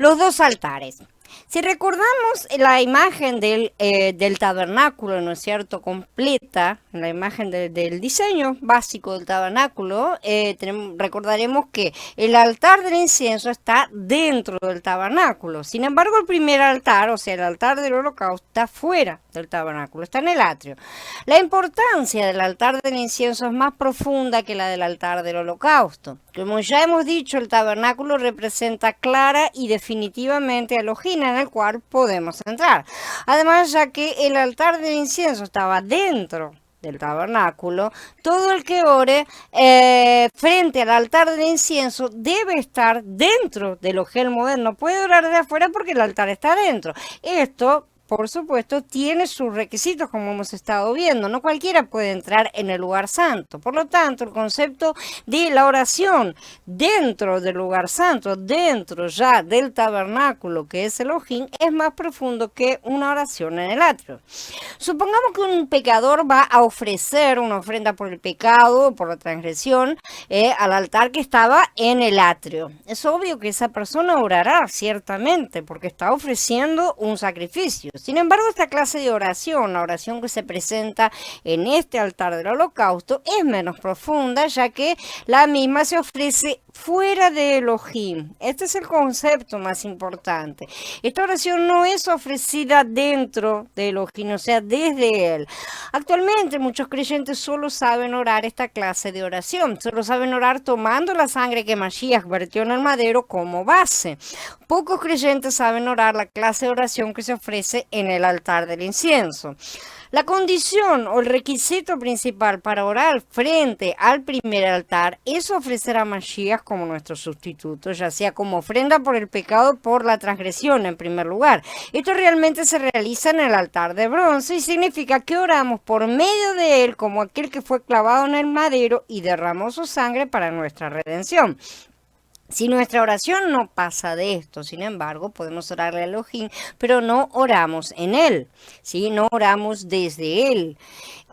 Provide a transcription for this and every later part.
Los dos altares. Si recordamos la imagen del tabernáculo, ¿no es cierto?, completa, la imagen del diseño básico del tabernáculo, recordaremos que el altar del incienso está dentro del tabernáculo. Sin embargo, el primer altar, o sea, el altar del holocausto, está fuera del tabernáculo, está en el atrio. La importancia del altar del incienso es más profunda que la del altar del holocausto. Como ya hemos dicho, el tabernáculo representa clara y definitivamente a Elohim, en el cual podemos entrar. Además, ya que el altar del incienso estaba dentro del tabernáculo, todo el que ore frente al altar del incienso debe estar dentro del Ohel Moed. No puede orar de afuera porque el altar está dentro. Esto, por supuesto, tiene sus requisitos, como hemos estado viendo. No cualquiera puede entrar en el lugar santo. Por lo tanto, el concepto de la oración dentro del lugar santo, dentro ya del tabernáculo que es Elohim, es más profundo que una oración en el atrio. Supongamos que un pecador va a ofrecer una ofrenda por el pecado, por la transgresión, al altar que estaba en el atrio. Es obvio que esa persona orará, ciertamente, porque está ofreciendo un sacrificio. Sin embargo, esta clase de oración, la oración que se presenta en este altar del holocausto, es menos profunda, ya que la misma se ofrece fuera de Elohim. Este es el concepto más importante. Esta oración no es ofrecida dentro de Elohim, o sea, desde él. Actualmente muchos creyentes solo saben orar esta clase de oración, solo saben orar tomando la sangre que Mashiach vertió en el madero como base. Pocos creyentes saben orar la clase de oración que se ofrece en el altar del incienso. La condición o el requisito principal para orar frente al primer altar es ofrecer a Mashiach como nuestro sustituto, ya sea como ofrenda por el pecado o por la transgresión en primer lugar. Esto realmente se realiza en el altar de bronce y significa que oramos por medio de él como aquel que fue clavado en el madero y derramó su sangre para nuestra redención. Si nuestra oración no pasa de esto, sin embargo, podemos orarle a Elohim, pero no oramos en él, ¿sí? No oramos desde él.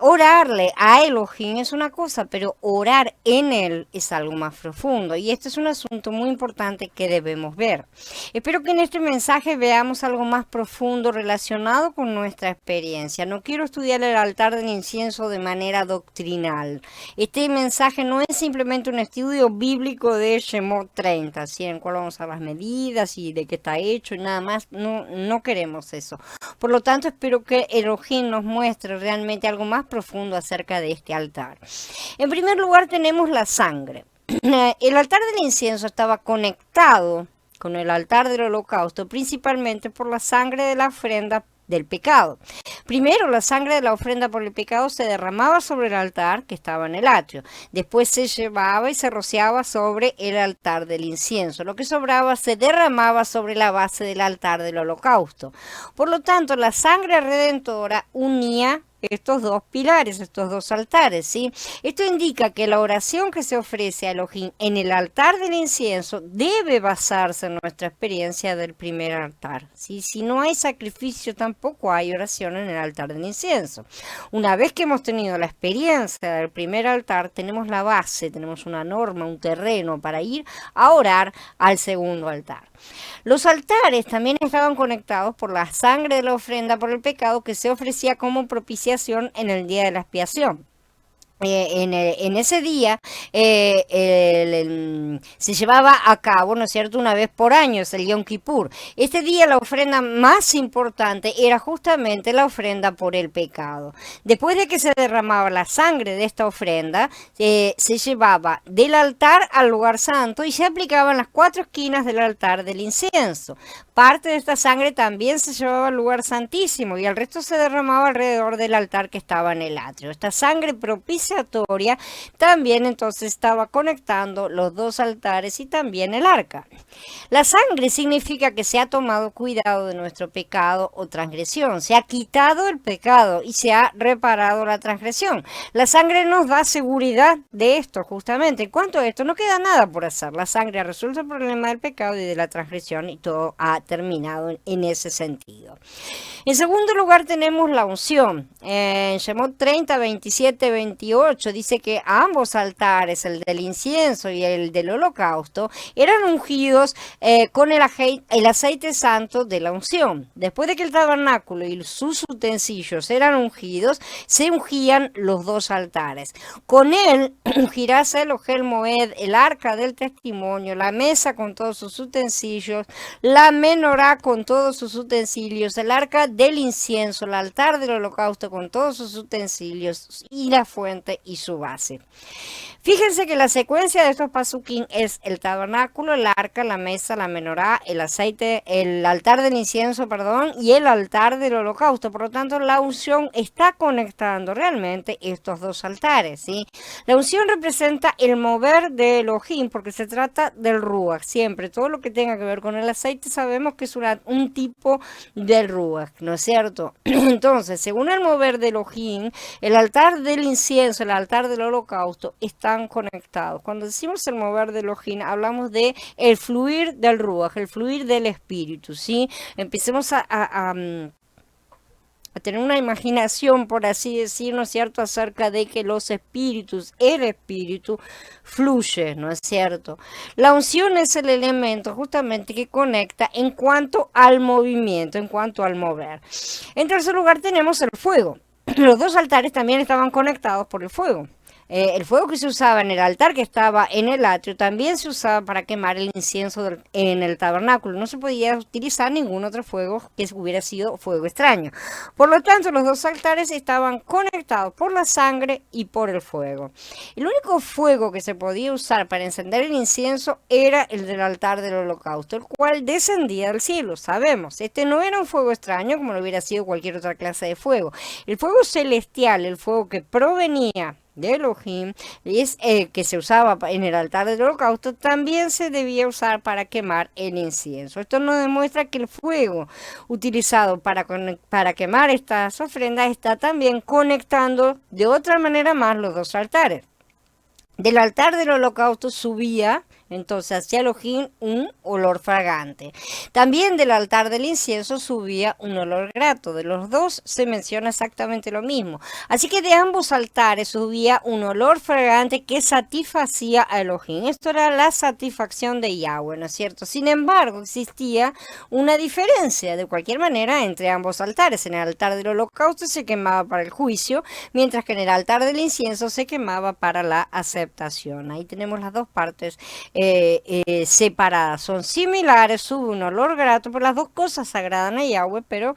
Orarle a Elohim es una cosa, pero orar en él es algo más profundo. Y este es un asunto muy importante que debemos ver. Espero que en este mensaje veamos algo más profundo relacionado con nuestra experiencia. No quiero estudiar el altar del incienso de manera doctrinal. Este mensaje no es simplemente un estudio bíblico de Shemot 30, ¿sí? En el cual vamos a las medidas y de qué está hecho y nada más. No queremos eso. Por lo tanto, espero que Elohim nos muestre realmente algo más profundo acerca de este altar. En primer lugar tenemos la sangre. El altar del incienso estaba conectado con el altar del holocausto principalmente por la sangre de la ofrenda del pecado. Primero, la sangre de la ofrenda por el pecado se derramaba sobre el altar que estaba en el atrio. Después se llevaba y se rociaba sobre el altar del incienso. Lo que sobraba se derramaba sobre la base del altar del holocausto. Por lo tanto, la sangre redentora unía estos dos pilares, estos dos altares, ¿sí? Esto indica que la oración que se ofrece a Elohim en el altar del incienso debe basarse en nuestra experiencia del primer altar, ¿sí? Si no hay sacrificio, tampoco hay oración en el altar del incienso. Una vez que hemos tenido la experiencia del primer altar, tenemos la base, tenemos una norma, un terreno para ir a orar al segundo altar. Los altares también estaban conectados por la sangre de la ofrenda por el pecado que se ofrecía como propiciación en el día de la expiación. En ese día se llevaba a cabo, ¿no es cierto?, una vez por año, es el Yom Kippur. Este día la ofrenda más importante era justamente la ofrenda por el pecado. Después de que se derramaba la sangre de esta ofrenda, se llevaba del altar al lugar santo y se aplicaba en las 4 esquinas del altar del incienso. Parte de esta sangre también se llevaba al lugar santísimo y el resto se derramaba alrededor del altar que estaba en el atrio. Esta sangre propiciatoria también entonces estaba conectando los dos altares y también el arca. La sangre significa que se ha tomado cuidado de nuestro pecado o transgresión, se ha quitado el pecado y se ha reparado la transgresión. La sangre nos da seguridad de esto justamente. En cuanto a esto, no queda nada por hacer. La sangre ha resuelto el problema del pecado y de la transgresión y todo ha terminado en ese sentido. En segundo lugar tenemos la unción. En Shemot 30, 27, 28 dice que ambos altares, el del incienso y el del holocausto, eran ungidos con el aceite santo de la unción. Después de que el tabernáculo y sus utensilios eran ungidos, se ungían los dos altares. Con él ungirás Elohel Moed, el arca del testimonio, la mesa con todos sus utensilios, la menorá con todos sus utensilios, el arca del incienso, el altar del holocausto con todos sus utensilios y la fuente y su base. Fíjense que la secuencia de estos pasuquín es el tabernáculo, el arca, la mesa, la menorá, el aceite, el altar del incienso, perdón, y el altar del holocausto. Por lo tanto, la unción está conectando realmente estos dos altares, ¿sí? La unción representa el mover de Elohim, porque se trata del ruach, siempre. Todo lo que tenga que ver con el aceite sabemos que es un tipo del ruach, ¿no es cierto? Entonces, según el mover de Elohim, el altar del incienso, el altar del holocausto están conectados. Cuando decimos el mover de Elohim, hablamos de el fluir del ruach, el fluir del espíritu, ¿sí? Empecemos a tener una imaginación, por así decir, ¿no es cierto?, acerca de que los espíritus, el espíritu fluye, ¿no es cierto? La unción es el elemento justamente que conecta en cuanto al movimiento, en cuanto al mover. En tercer lugar tenemos el fuego. Los dos altares también estaban conectados por el fuego. El fuego que se usaba en el altar que estaba en el atrio también se usaba para quemar el incienso en el tabernáculo. No se podía utilizar ningún otro fuego que hubiera sido fuego extraño. Por lo tanto, los dos altares estaban conectados por la sangre y por el fuego. El único fuego que se podía usar para encender el incienso era el del altar del holocausto, el cual descendía del cielo, sabemos. Este no era un fuego extraño como lo hubiera sido cualquier otra clase de fuego. El fuego celestial, el fuego que provenía de Elohim, que se usaba en el altar del holocausto, también se debía usar para quemar el incienso. Esto nos demuestra que el fuego utilizado para quemar estas ofrendas está también conectando de otra manera más los dos altares. Del altar del holocausto subía entonces hacia Elohim un olor fragante. También del altar del incienso subía un olor grato. De los dos se menciona exactamente lo mismo. Así que de ambos altares subía un olor fragante que satisfacía a Elohim. Esto era la satisfacción de Yahweh, ¿no es cierto? Sin embargo, existía una diferencia de cualquier manera entre ambos altares. En el altar del holocausto se quemaba para el juicio, mientras que en el altar del incienso se quemaba para la aceptación. Ahí tenemos las dos partes separadas, son similares, sube un olor grato, pero las dos cosas agradan a Yahweh, pero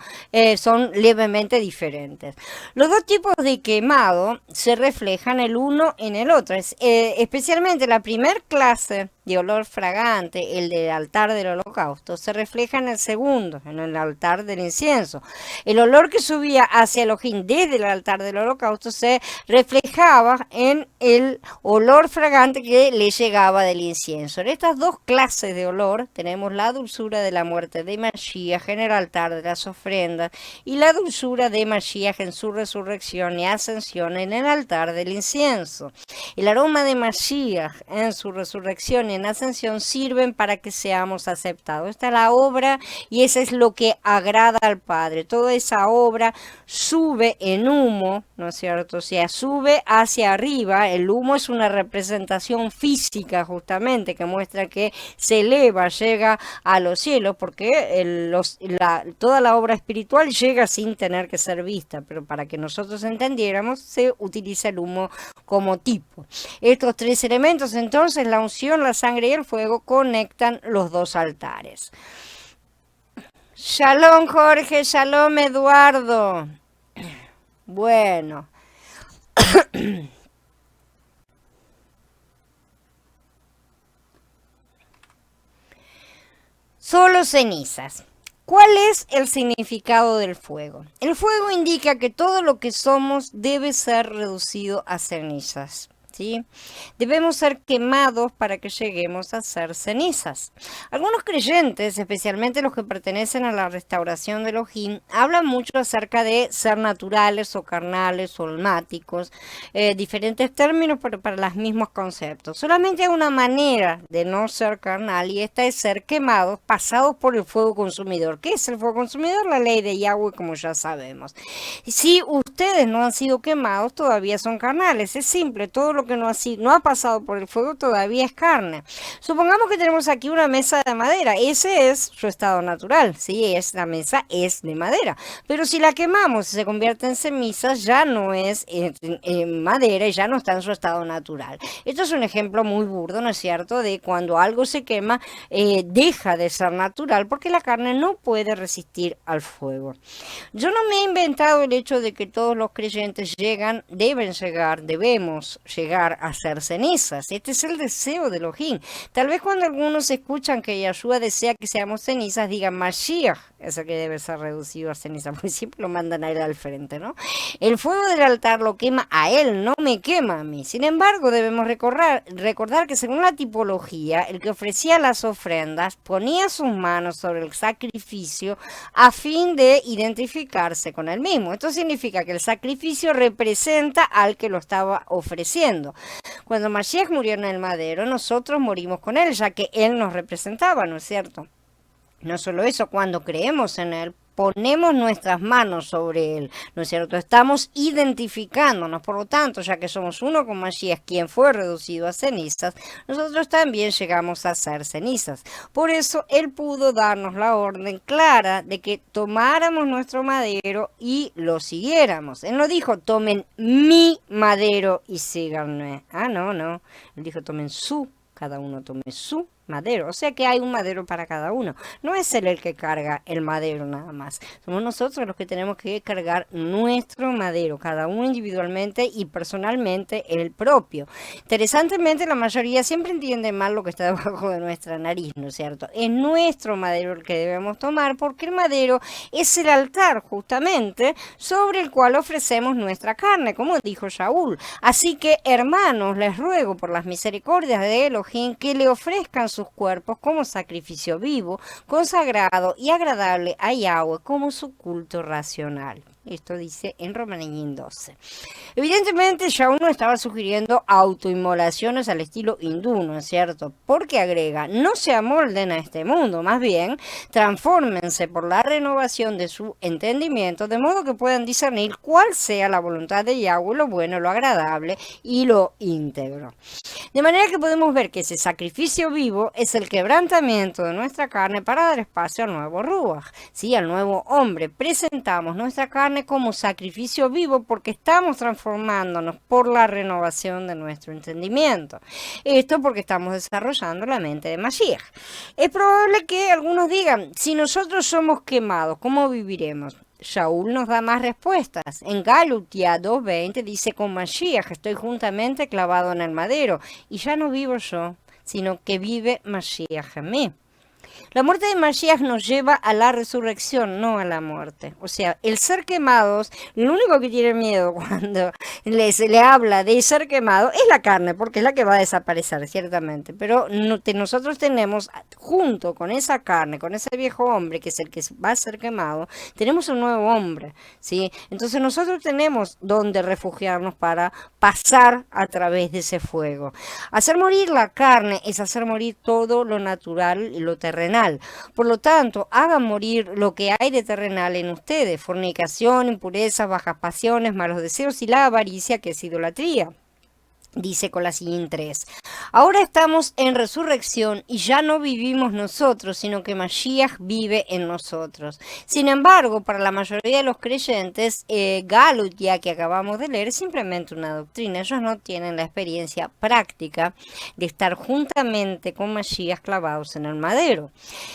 son levemente diferentes. Los dos tipos de quemado se reflejan el uno en el otro, especialmente la primera clase de olor fragante, el del altar del holocausto, se refleja en el segundo, en el altar del incienso. El olor que subía hacia Elohim desde el altar del holocausto se reflejaba en el olor fragante que le llegaba del incienso. En estas dos clases de olor tenemos la dulzura de la muerte de Mashiach en el altar de las ofrendas y la dulzura de Mashiach en su resurrección y ascensión en el altar del incienso. El aroma de Mashiach en su resurrección y en ascensión sirven para que seamos aceptados. Esta es la obra y eso es lo que agrada al Padre. Toda esa obra sube en humo, ¿no es cierto? O sea, sube hacia arriba. El humo es una representación física justamente que muestra que se eleva, llega a los cielos, porque toda la obra espiritual llega sin tener que ser vista, pero para que nosotros entendiéramos se utiliza el humo como tipo. Estos tres elementos entonces, la unción, la sangre y el fuego, conectan los dos altares. Shalom Jorge, shalom Eduardo. Bueno. Solo cenizas. ¿Cuál es el significado del fuego? El fuego indica que todo lo que somos debe ser reducido a cenizas. ¿sí? Debemos ser quemados para que lleguemos a ser cenizas. Algunos creyentes, especialmente los que pertenecen a la restauración de Elohim, hablan mucho acerca de ser naturales o carnales o almáticos, diferentes términos para los mismos conceptos. Solamente hay una manera de no ser carnal y esta es ser quemados, pasados por el fuego consumidor. ¿Qué es el fuego consumidor? La ley de Yahweh, como ya sabemos. Si ustedes no han sido quemados, todavía son carnales. Es simple, todo lo que no ha pasado por el fuego todavía es carne. Supongamos que tenemos aquí una mesa de madera. Ese es su estado natural, ¿sí? La mesa es de madera. Pero si la quemamos y se convierte en cenizas, ya no es madera y ya no está en su estado natural. Esto es un ejemplo muy burdo, ¿no es cierto?, de cuando algo se quema, deja de ser natural porque la carne no puede resistir al fuego. Yo no me he inventado el hecho de que todos los creyentes debemos llegar a ser cenizas. Este es el deseo de Elohim. Tal vez cuando algunos escuchan que Yahshua desea que seamos cenizas, digan Mashiach, eso que debe ser reducido a ceniza, porque siempre lo mandan a él al frente, ¿no? El fuego del altar lo quema a él, no me quema a mí. Sin embargo, debemos recordar que según la tipología, el que ofrecía las ofrendas ponía sus manos sobre el sacrificio a fin de identificarse con él mismo. Esto significa que el sacrificio representa al que lo estaba ofreciendo. Cuando Mashiach murió en el madero, nosotros morimos con él, ya que él nos representaba, ¿no es cierto? No solo eso, cuando creemos en él, ponemos nuestras manos sobre él, ¿no es cierto? Estamos identificándonos, por lo tanto, ya que somos uno con Mashiach, quien fue reducido a cenizas, nosotros también llegamos a ser cenizas. Por eso, él pudo darnos la orden clara de que tomáramos nuestro madero y lo siguiéramos. Él no dijo, tomen mi madero y síganme. No. Él dijo, tomen cada uno tome su madero, o sea que hay un madero para cada uno. No es él el que carga el madero nada más, somos nosotros los que tenemos que cargar nuestro madero, cada uno individualmente y personalmente el propio. Interesantemente, la mayoría siempre entiende mal lo que está debajo de nuestra nariz, ¿no es cierto? Es nuestro madero el que debemos tomar, porque el madero es el altar justamente sobre el cual ofrecemos nuestra carne, como dijo Shaul. Así que, hermanos, les ruego por las misericordias de Elohim que le ofrezcan sus cuerpos como sacrificio vivo, consagrado y agradable a Yahweh como su culto racional. Esto dice en Romanín 12. Evidentemente ya uno estaba sugiriendo autoinmolaciones al estilo hindú, ¿no es cierto? Porque agrega, no se amolden a este mundo, más bien transfórmense por la renovación de su entendimiento, de modo que puedan discernir cuál sea la voluntad de Yahweh, lo bueno, lo agradable y lo íntegro. De manera que podemos ver que ese sacrificio vivo es el quebrantamiento de nuestra carne para dar espacio al nuevo Ruach, ¿sí? Al nuevo hombre. Presentamos nuestra carne como sacrificio vivo porque estamos transformándonos por la renovación de nuestro entendimiento. Esto porque estamos desarrollando la mente de Mashiach. Es probable que algunos digan, si nosotros somos quemados, ¿cómo viviremos? Shaul nos da más respuestas. En Galutia 2:20 dice, con Mashiach estoy juntamente clavado en el madero, y ya no vivo yo, sino que vive Mashiach en mí. La muerte de Mashiach nos lleva a la resurrección, no a la muerte. O sea, el ser quemados, lo único que tiene miedo cuando se le habla de ser quemado es la carne, porque es la que va a desaparecer, ciertamente. Pero nosotros tenemos, junto con esa carne, con ese viejo hombre, que es el que va a ser quemado, tenemos un nuevo hombre, ¿sí? Entonces nosotros tenemos donde refugiarnos para pasar a través de ese fuego. Hacer morir la carne es hacer morir todo lo natural y lo terrenal. Por lo tanto, hagan morir lo que hay de terrenal en ustedes: fornicación, impurezas, bajas pasiones, malos deseos y la avaricia, que es idolatría. Dice Colosenses 3. Ahora estamos en resurrección y ya no vivimos nosotros, sino que Mashiach vive en nosotros. Sin embargo, para la mayoría de los creyentes, Galut, ya que acabamos de leer, es simplemente una doctrina. Ellos no tienen la experiencia práctica de estar juntamente con Mashiach clavados en el madero.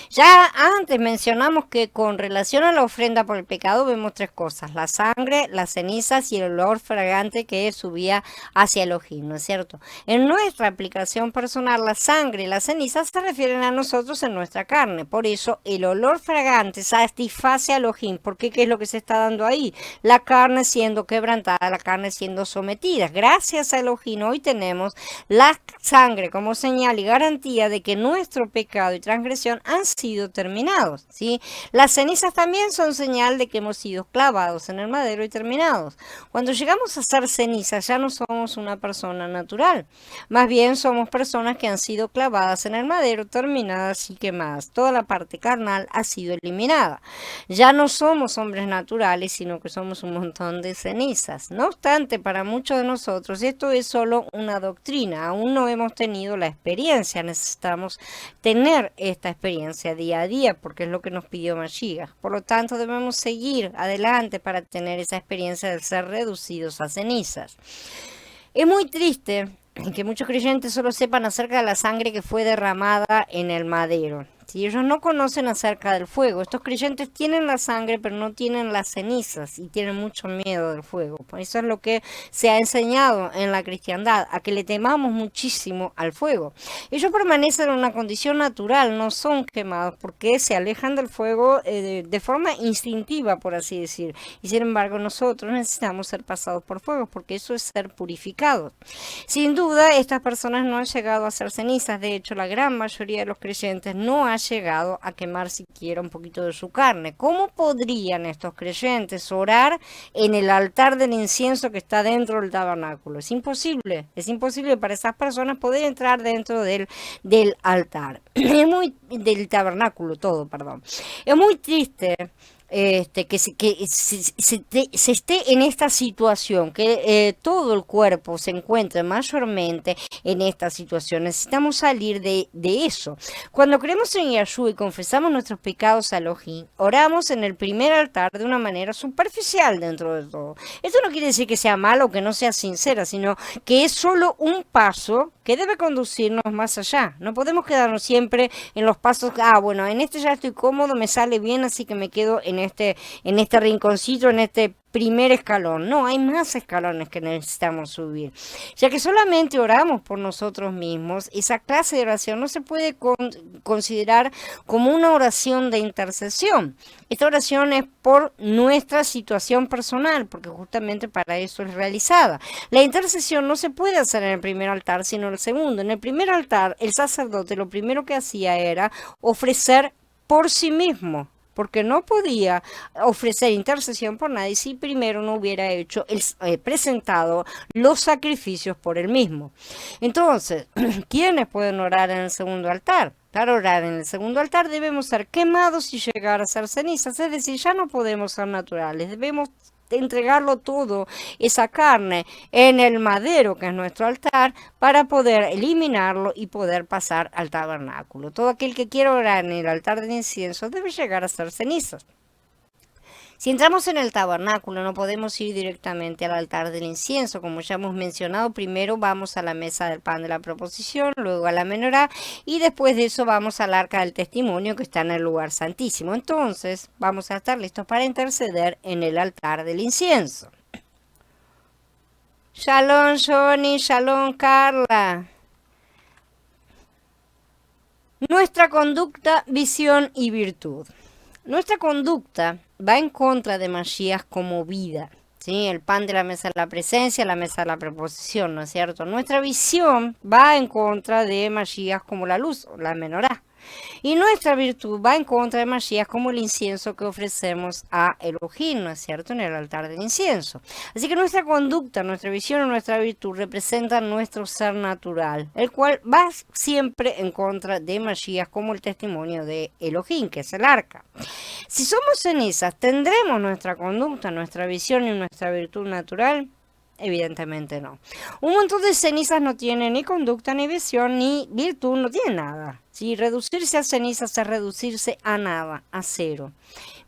Ya antes mencionamos que con relación a la ofrenda por el pecado vemos tres cosas: la sangre, las cenizas y el olor fragante que subía hacia Elohim. Elohim, ¿no es cierto? En nuestra aplicación personal, la sangre y las cenizas se refieren a nosotros en nuestra carne. Por eso, el olor fragante satisface a Elohim. Porque ¿qué es lo que se está dando ahí? La carne siendo quebrantada, la carne siendo sometida. Gracias a Elohim, hoy tenemos la sangre como señal y garantía de que nuestro pecado y transgresión han sido terminados, ¿sí? Las cenizas también son señal de que hemos sido clavados en el madero y terminados. Cuando llegamos a ser cenizas ya no somos una persona natural, más bien somos personas que han sido clavadas en el madero, terminadas y quemadas. Toda la parte carnal ha sido eliminada. Ya no somos hombres naturales, sino que somos un montón de cenizas. No obstante, para muchos de nosotros esto es solo una doctrina, aún no hemos tenido la experiencia, necesitamos tener esta experiencia día a día porque es lo que nos pidió Mashiach. Por lo tanto, debemos seguir adelante para tener esa experiencia de ser reducidos a cenizas. Es muy triste que muchos creyentes solo sepan acerca de la sangre que fue derramada en el madero. Si ellos no conocen acerca del fuego, estos creyentes tienen la sangre pero no tienen las cenizas y tienen mucho miedo del fuego. Por eso es lo que se ha enseñado en la cristiandad, a que le temamos muchísimo al fuego. Ellos permanecen en una condición natural, no son quemados porque se alejan del fuego de forma instintiva, por así decir. Y sin embargo nosotros necesitamos ser pasados por fuego porque eso es ser purificados. Sin duda, estas personas no han llegado a ser cenizas. De hecho, la gran mayoría de los creyentes no ha llegado a quemar siquiera un poquito de su carne. ¿Cómo podrían estos creyentes orar en el altar del incienso que está dentro del tabernáculo? Es imposible para esas personas poder entrar dentro del altar. Del tabernáculo, perdón. Es muy triste se esté en esta situación, que todo el cuerpo se encuentre mayormente en esta situación. Necesitamos salir de eso. Cuando creemos en Yahshua y confesamos nuestros pecados a Elohim, oramos en el primer altar de una manera superficial dentro de todo. Esto no quiere decir que sea malo o que no sea sincera, sino que es solo un paso que debe conducirnos más allá. No podemos quedarnos siempre en los pasos, bueno, en este ya estoy cómodo, me sale bien, así que me quedo en este rinconcito, en este primer escalón. No, hay más escalones que necesitamos subir. Ya que solamente oramos por nosotros mismos, esa clase de oración no se puede considerar como una oración de intercesión. Esta oración es por nuestra situación personal, porque justamente para eso es realizada. La intercesión no se puede hacer en el primer altar, sino en el segundo. En el primer altar, el sacerdote lo primero que hacía era ofrecer por sí mismo, porque no podía ofrecer intercesión por nadie si primero no hubiera hecho presentado los sacrificios por él mismo. Entonces, ¿quiénes pueden orar en el segundo altar? Para orar en el segundo altar debemos ser quemados y llegar a ser cenizas, es decir, ya no podemos ser naturales, debemos entregarlo todo, esa carne, en el madero que es nuestro altar, para poder eliminarlo y poder pasar al tabernáculo. Todo aquel que quiera orar en el altar del incienso debe llegar a ser cenizas. Si entramos en el tabernáculo, no podemos ir directamente al altar del incienso. Como ya hemos mencionado, primero vamos a la mesa del pan de la proposición, luego a la menorá y después de eso vamos al arca del testimonio que está en el lugar santísimo. Entonces vamos a estar listos para interceder en el altar del incienso. Shalom Johnny, shalom Carla. Nuestra conducta, visión y virtud. Nuestra conducta va en contra de Mashiach como vida, ¿sí? El pan de la mesa de la presencia, la mesa de la preposición, ¿no es cierto? Nuestra visión va en contra de Mashiach como la luz, la menorá. Y nuestra virtud va en contra de Mashiach como el incienso que ofrecemos a Elohim, ¿no es cierto?, en el altar del incienso. Así que nuestra conducta, nuestra visión y nuestra virtud representan nuestro ser natural, el cual va siempre en contra de Mashiach como el testimonio de Elohim, que es el arca. Si somos cenizas, ¿tendremos nuestra conducta, nuestra visión y nuestra virtud natural? Evidentemente no. Un montón de cenizas no tienen ni conducta, ni visión, ni virtud, no tienen nada. ¿sí? Reducirse a cenizas es reducirse a nada, a cero.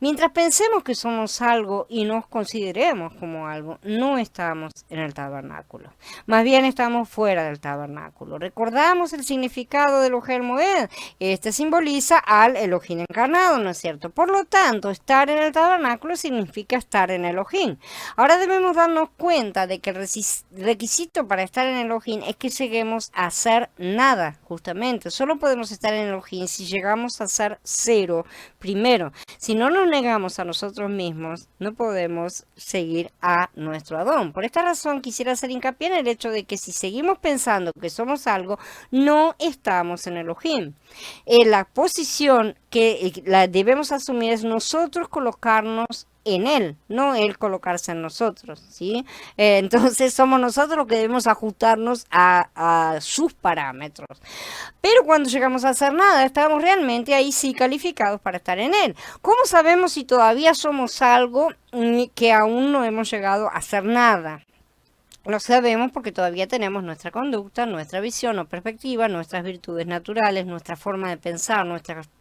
Mientras pensemos que somos algo y nos consideremos como algo, no estamos en el tabernáculo. Más bien estamos fuera del tabernáculo. Recordamos el significado del Elohim Moed. Este simboliza al Elohim encarnado, ¿no es cierto? Por lo tanto, estar en el tabernáculo significa estar en Elohim. Ahora debemos darnos cuenta de que el requisito para estar en Elohim es que lleguemos a hacer nada, justamente. Solo podemos estar en Elohim si llegamos a ser cero primero. Si no nos negamos a nosotros mismos, no podemos seguir a nuestro Adón. Por esta razón quisiera hacer hincapié en el hecho de que si seguimos pensando que somos algo, no estamos en Elohim. La posición que la debemos asumir es nosotros colocarnos en él, no él colocarse en nosotros, ¿sí? Entonces somos nosotros los que debemos ajustarnos a sus parámetros. Pero cuando llegamos a hacer nada, estamos realmente ahí sí calificados para estar en él. ¿Cómo sabemos si todavía somos algo que aún no hemos llegado a hacer nada? Lo sabemos porque todavía tenemos nuestra conducta, nuestra visión o perspectiva, nuestras virtudes naturales, nuestra forma de pensar,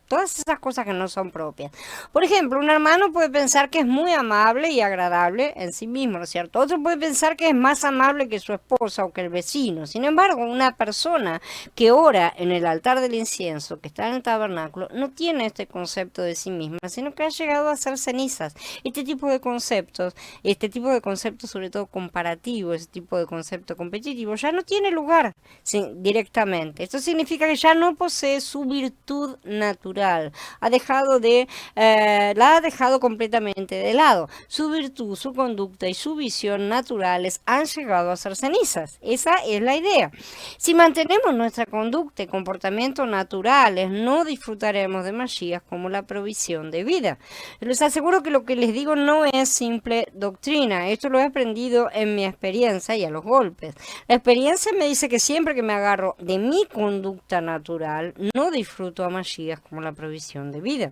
todas esas cosas que no son propias. Por ejemplo, un hermano puede pensar que es muy amable y agradable en sí mismo, ¿no es cierto? Otro puede pensar que es más amable que su esposa o que el vecino. Sin embargo, una persona que ora en el altar del incienso, que está en el tabernáculo, no tiene este concepto de sí misma, sino que ha llegado a ser cenizas. Este tipo de conceptos sobre todo comparativos, este tipo de concepto competitivo, ya no tiene lugar directamente. Esto significa que ya no posee su virtud natural. La ha dejado completamente de lado. Su virtud, su conducta y su visión naturales han llegado a ser cenizas. Esa es la idea. Si mantenemos nuestra conducta y comportamiento naturales, no disfrutaremos de Mashiach como la provisión de vida. Les aseguro que lo que les digo no es simple doctrina. Esto lo he aprendido en mi experiencia y a los golpes. La experiencia me dice que siempre que me agarro de mi conducta natural, no disfruto a Mashiach como la provisión de vida.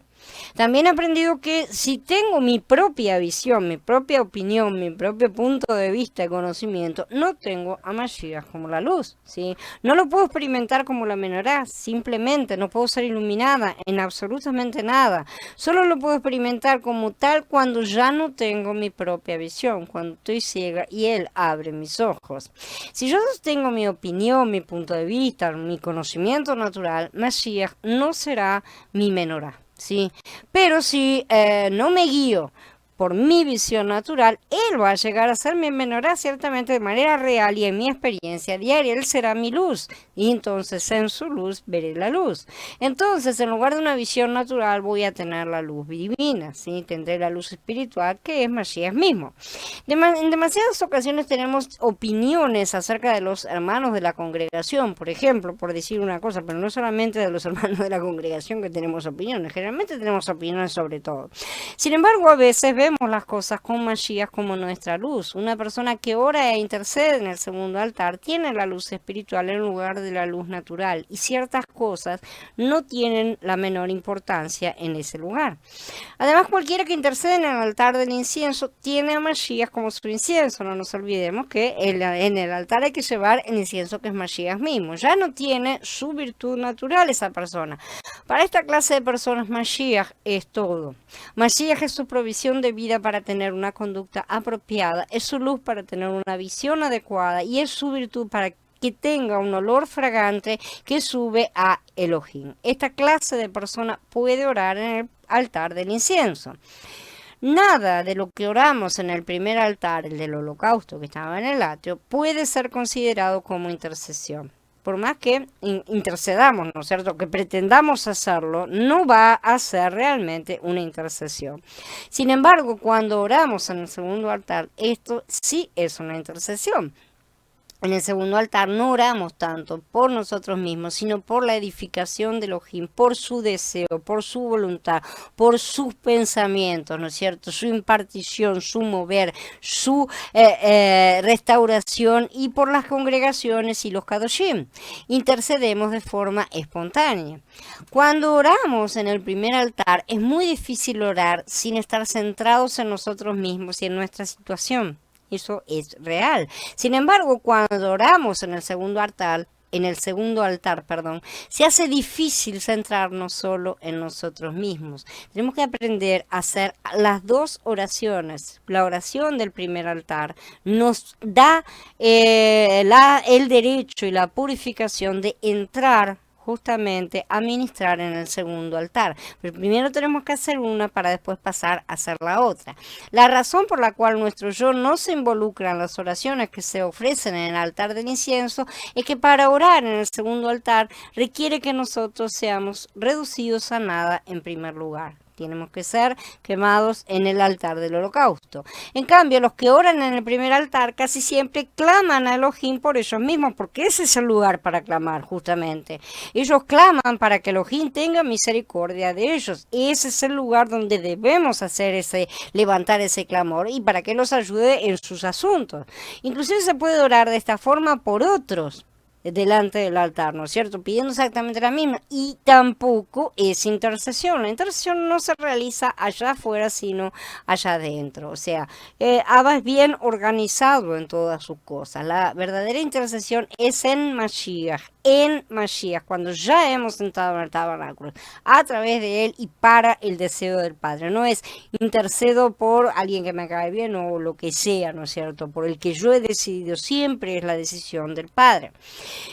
También he aprendido que si tengo mi propia visión, mi propia opinión, mi propio punto de vista y conocimiento, no tengo a Mashiach como la luz, ¿sí? No lo puedo experimentar como la menorá, simplemente no puedo ser iluminada en absolutamente nada. Solo lo puedo experimentar como tal cuando ya no tengo mi propia visión, cuando estoy ciega y Él abre mis ojos. Si yo sostengo mi opinión, mi punto de vista, mi conocimiento natural, Mashiach no será mi menorá. Sí, pero si no me guío por mi visión natural, Él va a llegar a ser mi menorá ciertamente de manera real y en mi experiencia diaria. Él será mi luz y entonces en su luz veré la luz. Entonces, en lugar de una visión natural, voy a tener la luz divina, ¿sí? Tendré la luz espiritual que es Mashiach mismo. En demasiadas ocasiones tenemos opiniones acerca de los hermanos de la congregación, por ejemplo, por decir una cosa, pero no solamente de los hermanos de la congregación que tenemos opiniones, generalmente tenemos opiniones sobre todo. Sin embargo, a veces vemos las cosas con Mashiach como nuestra luz. Una persona que ora e intercede en el segundo altar tiene la luz espiritual en lugar de la luz natural y ciertas cosas no tienen la menor importancia en ese lugar. Además, cualquiera que intercede en el altar del incienso tiene a Mashiach como su incienso. No nos olvidemos que en el altar hay que llevar el incienso que es Mashiach mismo. Ya no tiene su virtud natural esa persona. Para esta clase de personas, Mashiach es todo. Mashiach es su provisión de vida para tener una conducta apropiada, es su luz para tener una visión adecuada y es su virtud para que tenga un olor fragante que sube a Elohim. Esta clase de persona puede orar en el altar del incienso. Nada de lo que oramos en el primer altar, el del holocausto que estaba en el atrio, puede ser considerado como intercesión. Por más que intercedamos, ¿no es cierto?, que pretendamos hacerlo, no va a ser realmente una intercesión. Sin embargo, cuando oramos en el segundo altar, esto sí es una intercesión. En el segundo altar no oramos tanto por nosotros mismos, sino por la edificación de Elohim, por su deseo, por su voluntad, por sus pensamientos, ¿no es cierto? Su impartición, su mover, su restauración y por las congregaciones y los kadoshim. Intercedemos de forma espontánea. Cuando oramos en el primer altar, es muy difícil orar sin estar centrados en nosotros mismos y en nuestra situación. Eso es real. Sin embargo, cuando oramos en el segundo altar, en el segundo altar, perdón, se hace difícil centrarnos solo en nosotros mismos. Tenemos que aprender a hacer las dos oraciones. La oración del primer altar nos da el derecho y la purificación de entrar justamente a ministrar en el segundo altar. Pero primero tenemos que hacer una para después pasar a hacer la otra. La razón por la cual nuestro yo no se involucra en las oraciones que se ofrecen en el altar del incienso es que para orar en el segundo altar requiere que nosotros seamos reducidos a nada en primer lugar. Tenemos que ser quemados en el altar del holocausto. En cambio, los que oran en el primer altar casi siempre claman a Elohim por ellos mismos, porque ese es el lugar para clamar, justamente. Ellos claman para que Elohim tenga misericordia de ellos. Ese es el lugar donde debemos levantar ese clamor y para que los ayude en sus asuntos. Inclusive se puede orar de esta forma por otros delante del altar, ¿no es cierto? Pidiendo exactamente la misma. Y tampoco es intercesión. La intercesión no se realiza allá afuera, sino allá adentro. O sea, Abba es bien organizado en todas sus cosas. La verdadera intercesión es en Mashiach, cuando ya hemos entrado en el tabernáculo, a través de él y para el deseo del Padre. No es intercedo por alguien que me cae bien o lo que sea, ¿no es cierto? Por el que yo he decidido, siempre es la decisión del Padre.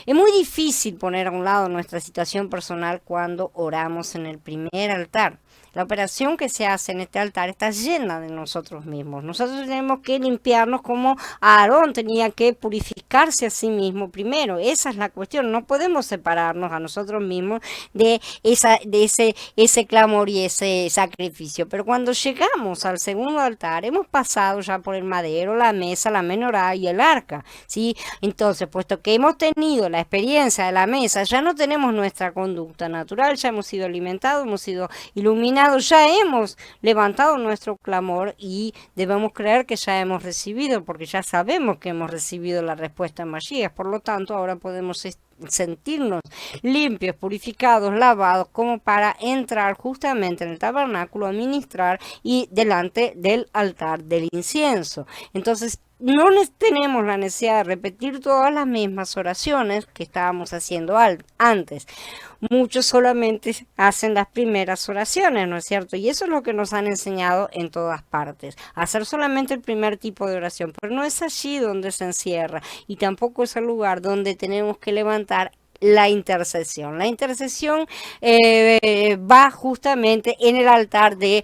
Es muy difícil poner a un lado nuestra situación personal cuando oramos en el primer altar. La operación que se hace en este altar está llena de nosotros mismos. Nosotros tenemos que limpiarnos como Aarón tenía que purificarse a sí mismo primero. Esa es la cuestión. No podemos separarnos a nosotros mismos de ese clamor y ese sacrificio. Pero cuando llegamos al segundo altar, hemos pasado ya por el madero, la mesa, la menorá y el arca, ¿sí? Entonces, puesto que hemos tenido la experiencia de la mesa, ya no tenemos nuestra conducta natural, ya hemos sido alimentados, hemos sido iluminados, ya hemos levantado nuestro clamor y debemos creer que ya hemos recibido, porque ya sabemos que hemos recibido la respuesta en Mashiach. Por lo tanto, ahora podemos sentirnos limpios, purificados, lavados, como para entrar justamente en el tabernáculo a ministrar y delante del altar del incienso. Entonces, no tenemos la necesidad de repetir todas las mismas oraciones que estábamos haciendo antes. Muchos solamente hacen las primeras oraciones, ¿no es cierto? Y eso es lo que nos han enseñado en todas partes. Hacer solamente el primer tipo de oración, pero no es allí donde se encierra y tampoco es el lugar donde tenemos que levantar la intercesión. La intercesión va justamente en el altar del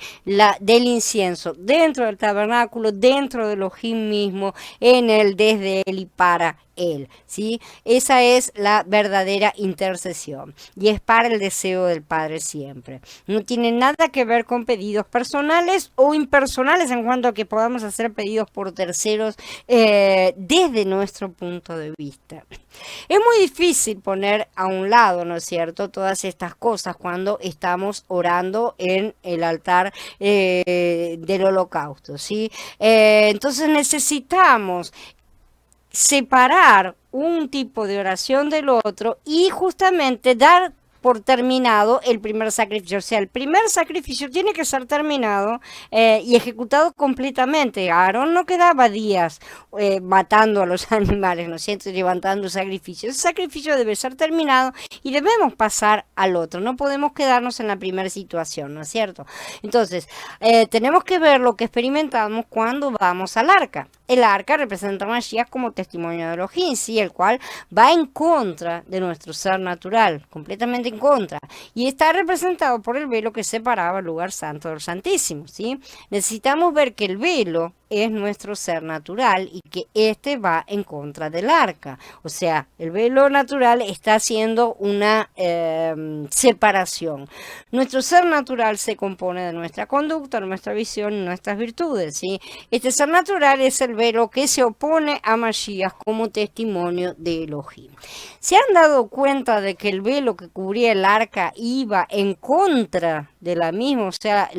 incienso, dentro del tabernáculo, dentro de Elohim mismo, en él, desde él y para él, ¿sí? Esa es la verdadera intercesión y es para el deseo del Padre siempre. No tiene nada que ver con pedidos personales o impersonales en cuanto a que podamos hacer pedidos por terceros desde nuestro punto de vista. Es muy difícil poner a un lado, ¿no es cierto?, todas estas cosas cuando estamos orando en el altar del holocausto, ¿sí? Entonces necesitamos separar un tipo de oración del otro y justamente dar por terminado el primer sacrificio. O sea, el primer sacrificio tiene que ser terminado y ejecutado completamente. Aarón no quedaba días matando a los animales, ¿no es cierto?, levantando sacrificios. Ese sacrificio debe ser terminado y debemos pasar al otro. No podemos quedarnos en la primera situación, ¿no es cierto? Entonces, tenemos que ver lo que experimentamos cuando vamos al arca. El arca representa a Mashiach como testimonio de Elohim, ¿sí?, el cual va en contra de nuestro ser natural, completamente en contra, y está representado por el velo que separaba el lugar santo del santísimo, ¿sí? Necesitamos ver que el velo es nuestro ser natural y que este va en contra del arca. O sea, el velo natural está haciendo una separación. Nuestro ser natural se compone de nuestra conducta, nuestra visión y nuestras virtudes, ¿sí? Este ser natural es el velo que se opone a Mashiach como testimonio de Elohim. ¿Se han dado cuenta de que el velo que cubría el arca iba en contra de la misma, o sea,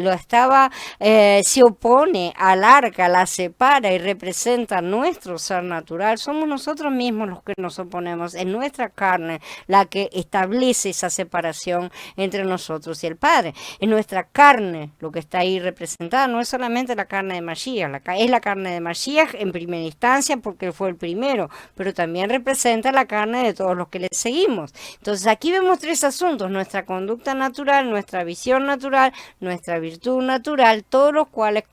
se opone al arca, la separa y representa nuestro ser natural. Somos nosotros mismos los que nos oponemos, en nuestra carne la que establece esa separación entre nosotros y el Padre. En nuestra carne lo que está ahí representada no es solamente la carne de Mashiach, es la carne de Mashiach en primera instancia porque él fue el primero, pero también representa la carne de todos los que le seguimos. Entonces aquí vemos tres asuntos: nuestra conducta natural, nuestra visión natural, nuestra virtud natural, todos los cuales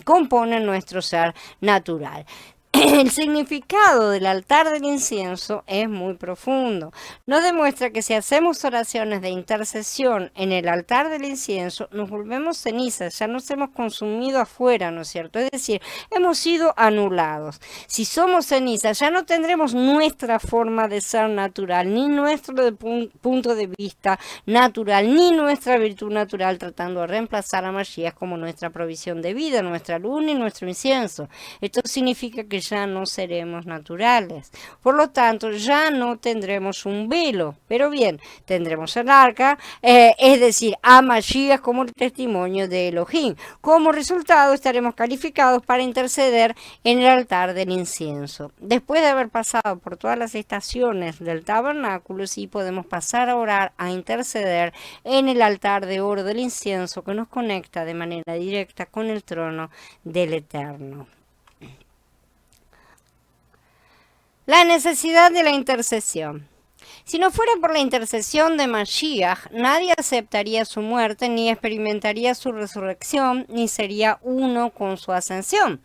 componen nuestro ser natural. El significado del altar del incienso es muy profundo. Nos demuestra que si hacemos oraciones de intercesión en el altar del incienso, nos volvemos cenizas, ya nos hemos consumido afuera, ¿no es cierto? Es decir, hemos sido anulados. Si somos cenizas, ya no tendremos nuestra forma de ser natural, ni nuestro punto de vista natural, ni nuestra virtud natural, tratando de reemplazar a Mashiach como nuestra provisión de vida, nuestra luna y nuestro incienso. Esto significa que ya no seremos naturales. Por lo tanto, ya no tendremos un velo. Pero bien, tendremos el arca, es decir, a Mashiach como el testimonio de Elohim. Como resultado, estaremos calificados para interceder en el altar del incienso. Después de haber pasado por todas las estaciones del tabernáculo, sí podemos pasar a orar, a interceder en el altar de oro del incienso que nos conecta de manera directa con el trono del Eterno. La necesidad de la intercesión. Si no fuera por la intercesión de Mashiach, nadie aceptaría su muerte, ni experimentaría su resurrección, ni sería uno con su ascensión.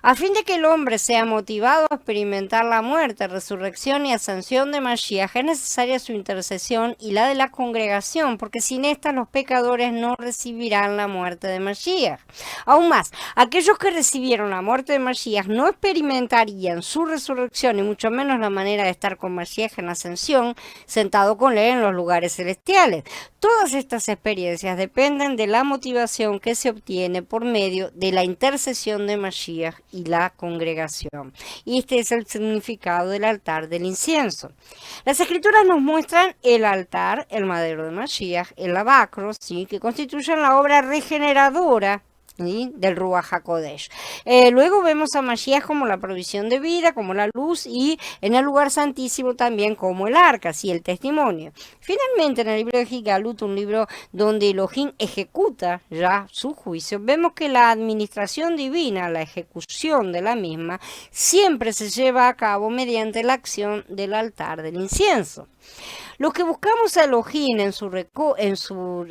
A fin de que el hombre sea motivado a experimentar la muerte, resurrección y ascensión de Mashiach, es necesaria su intercesión y la de la congregación, porque sin esta los pecadores no recibirán la muerte de Mashiach. Aún más, aquellos que recibieron la muerte de Mashiach no experimentarían su resurrección y mucho menos la manera de estar con Mashiach en la ascensión, sentado con él en los lugares celestiales. Todas estas experiencias dependen de la motivación que se obtiene por medio de la intercesión de Mashiach y la congregación. Y este es el significado del altar del incienso. Las escrituras nos muestran el altar, el madero de Mashiach, el lavacro, ¿sí?, que constituyen la obra regeneradora, ¿sí?, del Ruach HaKodesh. Luego vemos a Mashiach como la provisión de vida, como la luz, y en el lugar santísimo también como el arca, ¿sí?, el testimonio. Finalmente, en el libro de Gigalut, un libro donde Elohim ejecuta ya su juicio, vemos que la administración divina, la ejecución de la misma, siempre se lleva a cabo mediante la acción del altar del incienso. Los que buscamos a Elohim en su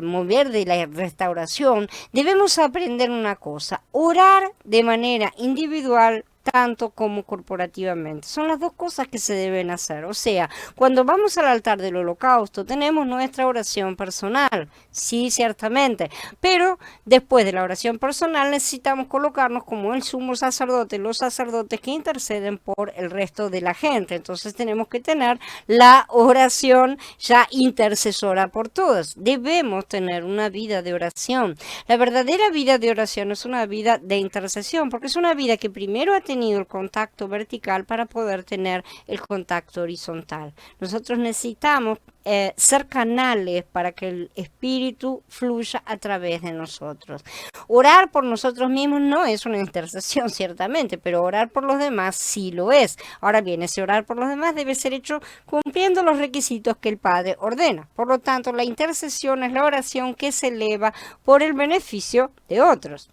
mover de la restauración, debemos aprender una cosa: orar de manera individual tanto como corporativamente. Son las dos cosas que se deben hacer. O sea, cuando vamos al altar del holocausto tenemos nuestra oración personal, sí, ciertamente, pero después de la oración personal necesitamos colocarnos como el sumo sacerdote, los sacerdotes que interceden por el resto de la gente. Entonces tenemos que tener la oración ya intercesora por todos. Debemos tener una vida de oración. La verdadera vida de oración es una vida de intercesión, porque es una vida que primero ha tenido el contacto vertical para poder tener el contacto horizontal. Nosotros necesitamos ser canales para que el espíritu fluya a través de nosotros. Orar por nosotros mismos no es una intercesión, ciertamente, pero orar por los demás sí lo es. Ahora bien, ese orar por los demás debe ser hecho cumpliendo los requisitos que el Padre ordena. Por lo tanto, la intercesión es la oración que se eleva por el beneficio de otros.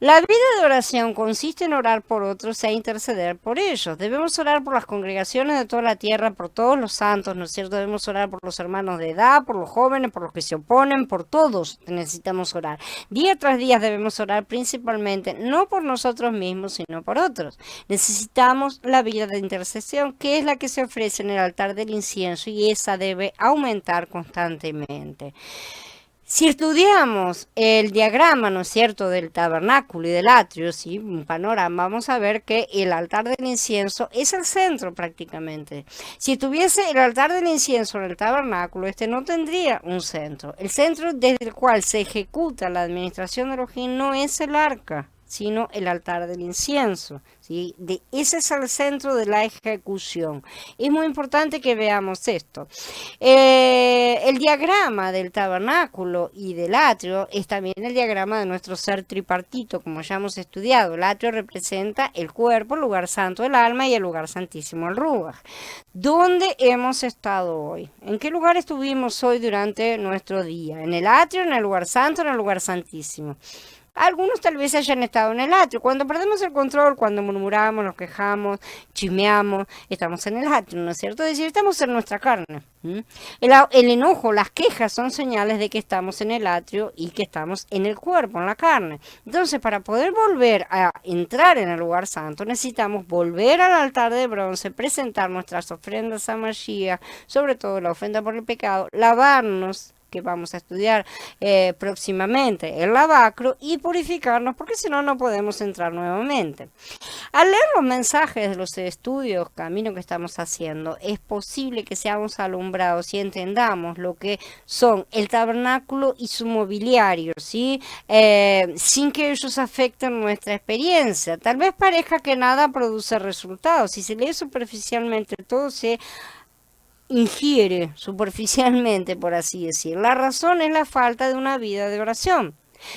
La vida de oración consiste en orar por otros e interceder por ellos. Debemos orar por las congregaciones de toda la tierra, por todos los santos, ¿no es cierto? Debemos orar por los hermanos de edad, por los jóvenes, por los que se oponen, por todos necesitamos orar. Día tras día debemos orar principalmente, no por nosotros mismos, sino por otros. Necesitamos la vida de intercesión, que es la que se ofrece en el altar del incienso, y esa debe aumentar constantemente. Si estudiamos el diagrama, ¿no es cierto?, del tabernáculo y del atrio, ¿sí?, un panorama, vamos a ver que el altar del incienso es el centro prácticamente. Si estuviese el altar del incienso en el tabernáculo, este no tendría un centro. El centro desde el cual se ejecuta la administración de Elohim no es el arca, sino el altar del incienso. ¿Sí? Ese es el centro de la ejecución. Es muy importante que veamos esto. El diagrama del tabernáculo y del atrio es también el diagrama de nuestro ser tripartito, como ya hemos estudiado. El atrio representa el cuerpo, el lugar santo del alma y el lugar santísimo, el Ruach. ¿Dónde hemos estado hoy? ¿En qué lugar estuvimos hoy durante nuestro día? ¿En el atrio, en el lugar santo, en el lugar santísimo? Algunos tal vez hayan estado en el atrio. Cuando perdemos el control, cuando murmuramos, nos quejamos, chismeamos, estamos en el atrio, ¿no es cierto? Es decir, estamos en nuestra carne. El enojo, las quejas son señales de que estamos en el atrio y que estamos en el cuerpo, en la carne. Entonces, para poder volver a entrar en el lugar santo, necesitamos volver al altar de bronce, presentar nuestras ofrendas a Mashiach, sobre todo la ofrenda por el pecado, lavarnos, que vamos a estudiar próximamente, el lavacro, y purificarnos, porque si no, no podemos entrar nuevamente. Al leer los mensajes de los estudios, camino que estamos haciendo, es posible que seamos alumbrados y entendamos lo que son el tabernáculo y su mobiliario, ¿sí? Sin que ellos afecten nuestra experiencia. Tal vez parezca que nada produce resultados. Si se lee superficialmente, todo se ingiere superficialmente, por así decir. La razón es la falta de una vida de oración.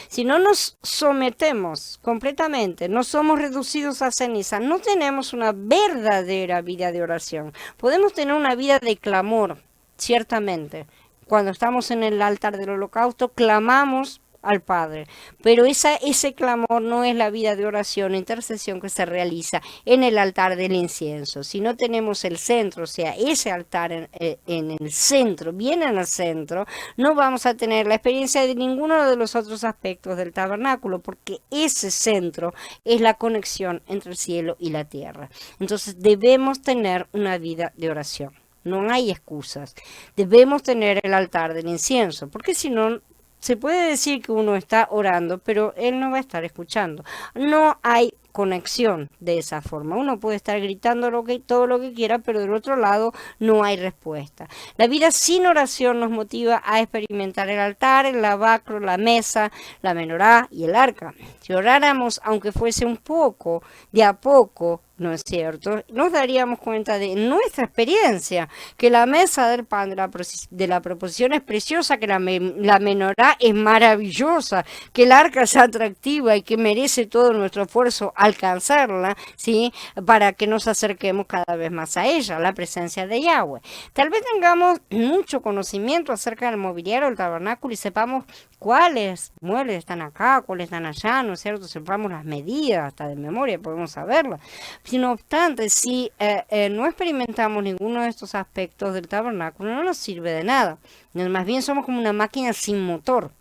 Si no nos sometemos completamente, no somos reducidos a ceniza, no tenemos una verdadera vida de oración. Podemos tener una vida de clamor, ciertamente. Cuando estamos en el altar del holocausto, clamamos al Padre, pero ese clamor no es la vida de oración e intercesión que se realiza en el altar del incienso. Si no tenemos el centro, o sea, ese altar en el centro, bien en el centro, no vamos a tener la experiencia de ninguno de los otros aspectos del tabernáculo, porque ese centro es la conexión entre el cielo y la tierra. Entonces debemos tener una vida de oración. No hay excusas. Debemos tener el altar del incienso, porque si no, se puede decir que uno está orando, pero él no va a estar escuchando. No hay conexión de esa forma. Uno puede estar gritando todo lo que quiera, pero del otro lado no hay respuesta. La vida sin oración nos motiva a experimentar el altar, el lavacro, la mesa, la menorá y el arca. Si oráramos, aunque fuese un poco, de a poco, ¿no es cierto?, nos daríamos cuenta de nuestra experiencia, que la mesa del pan de la proposición es preciosa, que la menorá es maravillosa, que el arca es atractiva y que merece todo nuestro esfuerzo alcanzarla, ¿sí?, para que nos acerquemos cada vez más a ella, la presencia de Yahweh. Tal vez tengamos mucho conocimiento acerca del mobiliario del tabernáculo y sepamos cuáles muebles están acá, cuáles están allá, ¿no es cierto?, sepamos las medidas, hasta de memoria podemos saberlas. No obstante, si no experimentamos ninguno de estos aspectos del tabernáculo, no nos sirve de nada. Más bien somos como una máquina sin motor.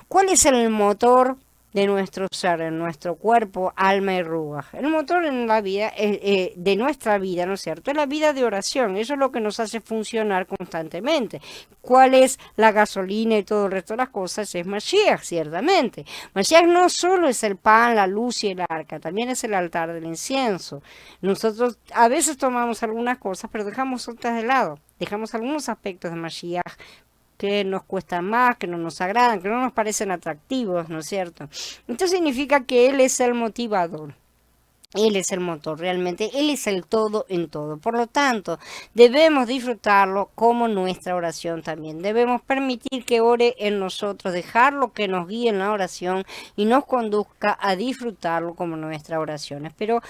¿Cuál es el motor de nuestro ser, en nuestro cuerpo, alma y ruaj? El motor en la vida de nuestra vida, ¿no es cierto?, es la vida de oración. Eso es lo que nos hace funcionar constantemente. ¿Cuál es la gasolina y todo el resto de las cosas? Es Mashiach, ciertamente. Mashiach no solo es el pan, la luz y el arca, también es el altar del incienso. Nosotros a veces tomamos algunas cosas, pero dejamos otras de lado. Dejamos algunos aspectos de Mashiach que nos cuestan más, que no nos agradan, que no nos parecen atractivos, ¿no es cierto? Esto significa que Él es el motivador. Él es el motor, realmente, Él es el todo en todo. Por lo tanto, debemos disfrutarlo como nuestra oración también. Debemos permitir que ore en nosotros, dejarlo que nos guíe en la oración y nos conduzca a disfrutarlo como nuestra oración. Espero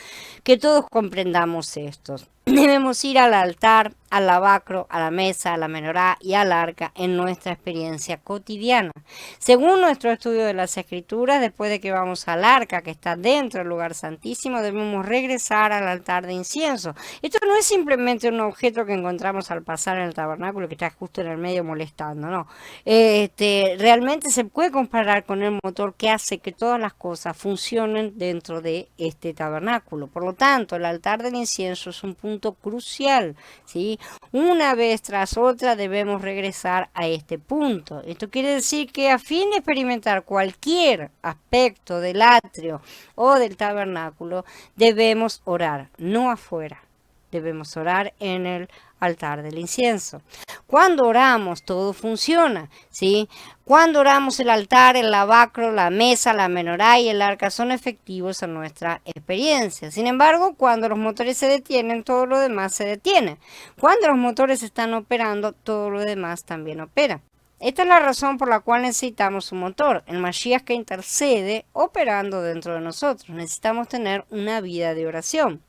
que todos comprendamos esto. Debemos ir al altar, al lavacro, a la mesa, a la menorá y al arca en nuestra experiencia cotidiana. Según nuestro estudio de las Escrituras, después de que vamos al arca que está dentro del lugar santísimo, debemos regresar al altar de incienso. Esto no es simplemente un objeto que encontramos al pasar en el tabernáculo que está justo en el medio molestando, no. Realmente se puede comparar con el motor que hace que todas las cosas funcionen dentro de este tabernáculo. Por lo tanto, el altar del incienso es un punto crucial, ¿sí? Una vez tras otra debemos regresar a este punto. Esto quiere decir que a fin de experimentar cualquier aspecto del atrio o del tabernáculo, debemos orar, no afuera. Debemos orar en el altar del incienso. Cuando oramos, todo funciona, ¿sí? Cuando oramos, el altar, el lavacro, la mesa, la menorá y el arca son efectivos en nuestra experiencia. Sin embargo, cuando los motores se detienen, todo lo demás se detiene. Cuando los motores están operando, todo lo demás también opera. Esta es la razón por la cual necesitamos un motor, el Mashiach que intercede operando dentro de nosotros. Necesitamos tener una vida de oración.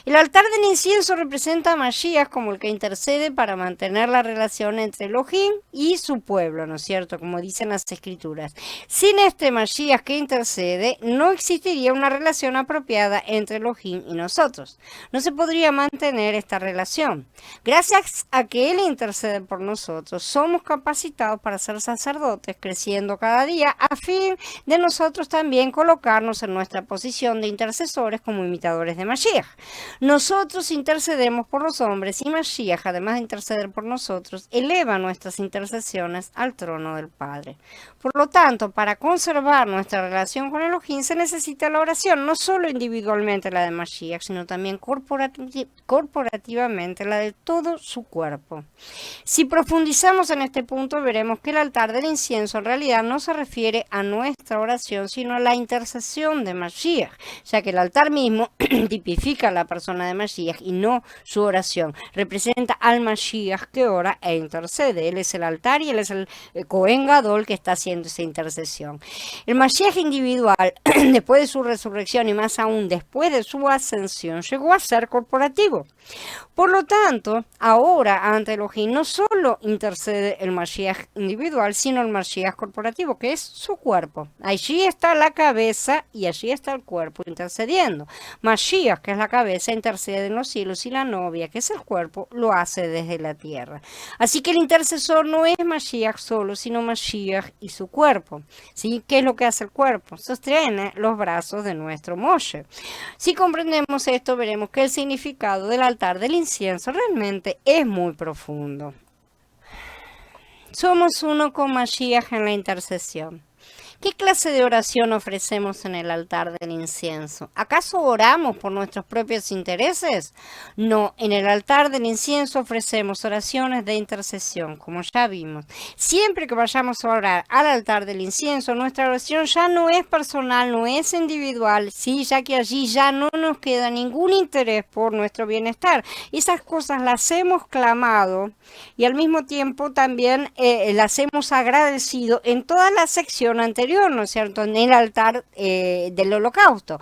El altar del incienso representa a Mashiach como el que intercede para mantener la relación entre Elohim y su pueblo, ¿no es cierto? Como dicen las escrituras. Sin este Mashiach que intercede, no existiría una relación apropiada entre Elohim y nosotros. No se podría mantener esta relación. Gracias a que Él intercede por nosotros, somos capacitados para ser sacerdotes, creciendo cada día, a fin de nosotros también colocarnos en nuestra posición de intercesores como imitadores de Mashiach. Nosotros intercedemos por los hombres y Mashiach, además de interceder por nosotros, eleva nuestras intercesiones al trono del Padre. Por lo tanto, para conservar nuestra relación con Elohim se necesita la oración, no solo individualmente la de Mashiach, sino también corporativamente la de todo su cuerpo. Si profundizamos en este punto, veremos que el altar del incienso en realidad no se refiere a nuestra oración, sino a la intercesión de Mashiach, ya que el altar mismo tipifica la persona de Mashiach y no su oración. Representa al Mashiach que ora e intercede. Él es el altar y él es el Cohen Gadol que está haciendo esa intercesión. El Mashiach individual, después de su resurrección y más aún después de su ascensión, llegó a ser corporativo. Por lo tanto, ahora ante Elohim no solo intercede el Mashiach individual, sino el Mashiach corporativo, que es su cuerpo. Allí está la cabeza y allí está el cuerpo intercediendo. Mashiach, que es la cabeza, intercede en los cielos y la novia, que es el cuerpo, lo hace desde la tierra. Así que el intercesor no es Mashiach solo, sino Mashiach y su cuerpo. ¿Sí? ¿Qué es lo que hace el cuerpo? Sostiene los brazos de nuestro Moshe. Si comprendemos esto, veremos que el significado del altar del incienso realmente es muy profundo. Somos uno con Mashiach en la intercesión. ¿Qué clase de oración ofrecemos en el altar del incienso? ¿Acaso oramos por nuestros propios intereses? No, en el altar del incienso ofrecemos oraciones de intercesión, como ya vimos. Siempre que vayamos a orar al altar del incienso, nuestra oración ya no es personal, no es individual, ¿sí? Ya que allí ya no nos queda ningún interés por nuestro bienestar. Esas cosas las hemos clamado y al mismo tiempo también las hemos agradecido en toda la sección anterior, ¿no es cierto?, en el altar del holocausto.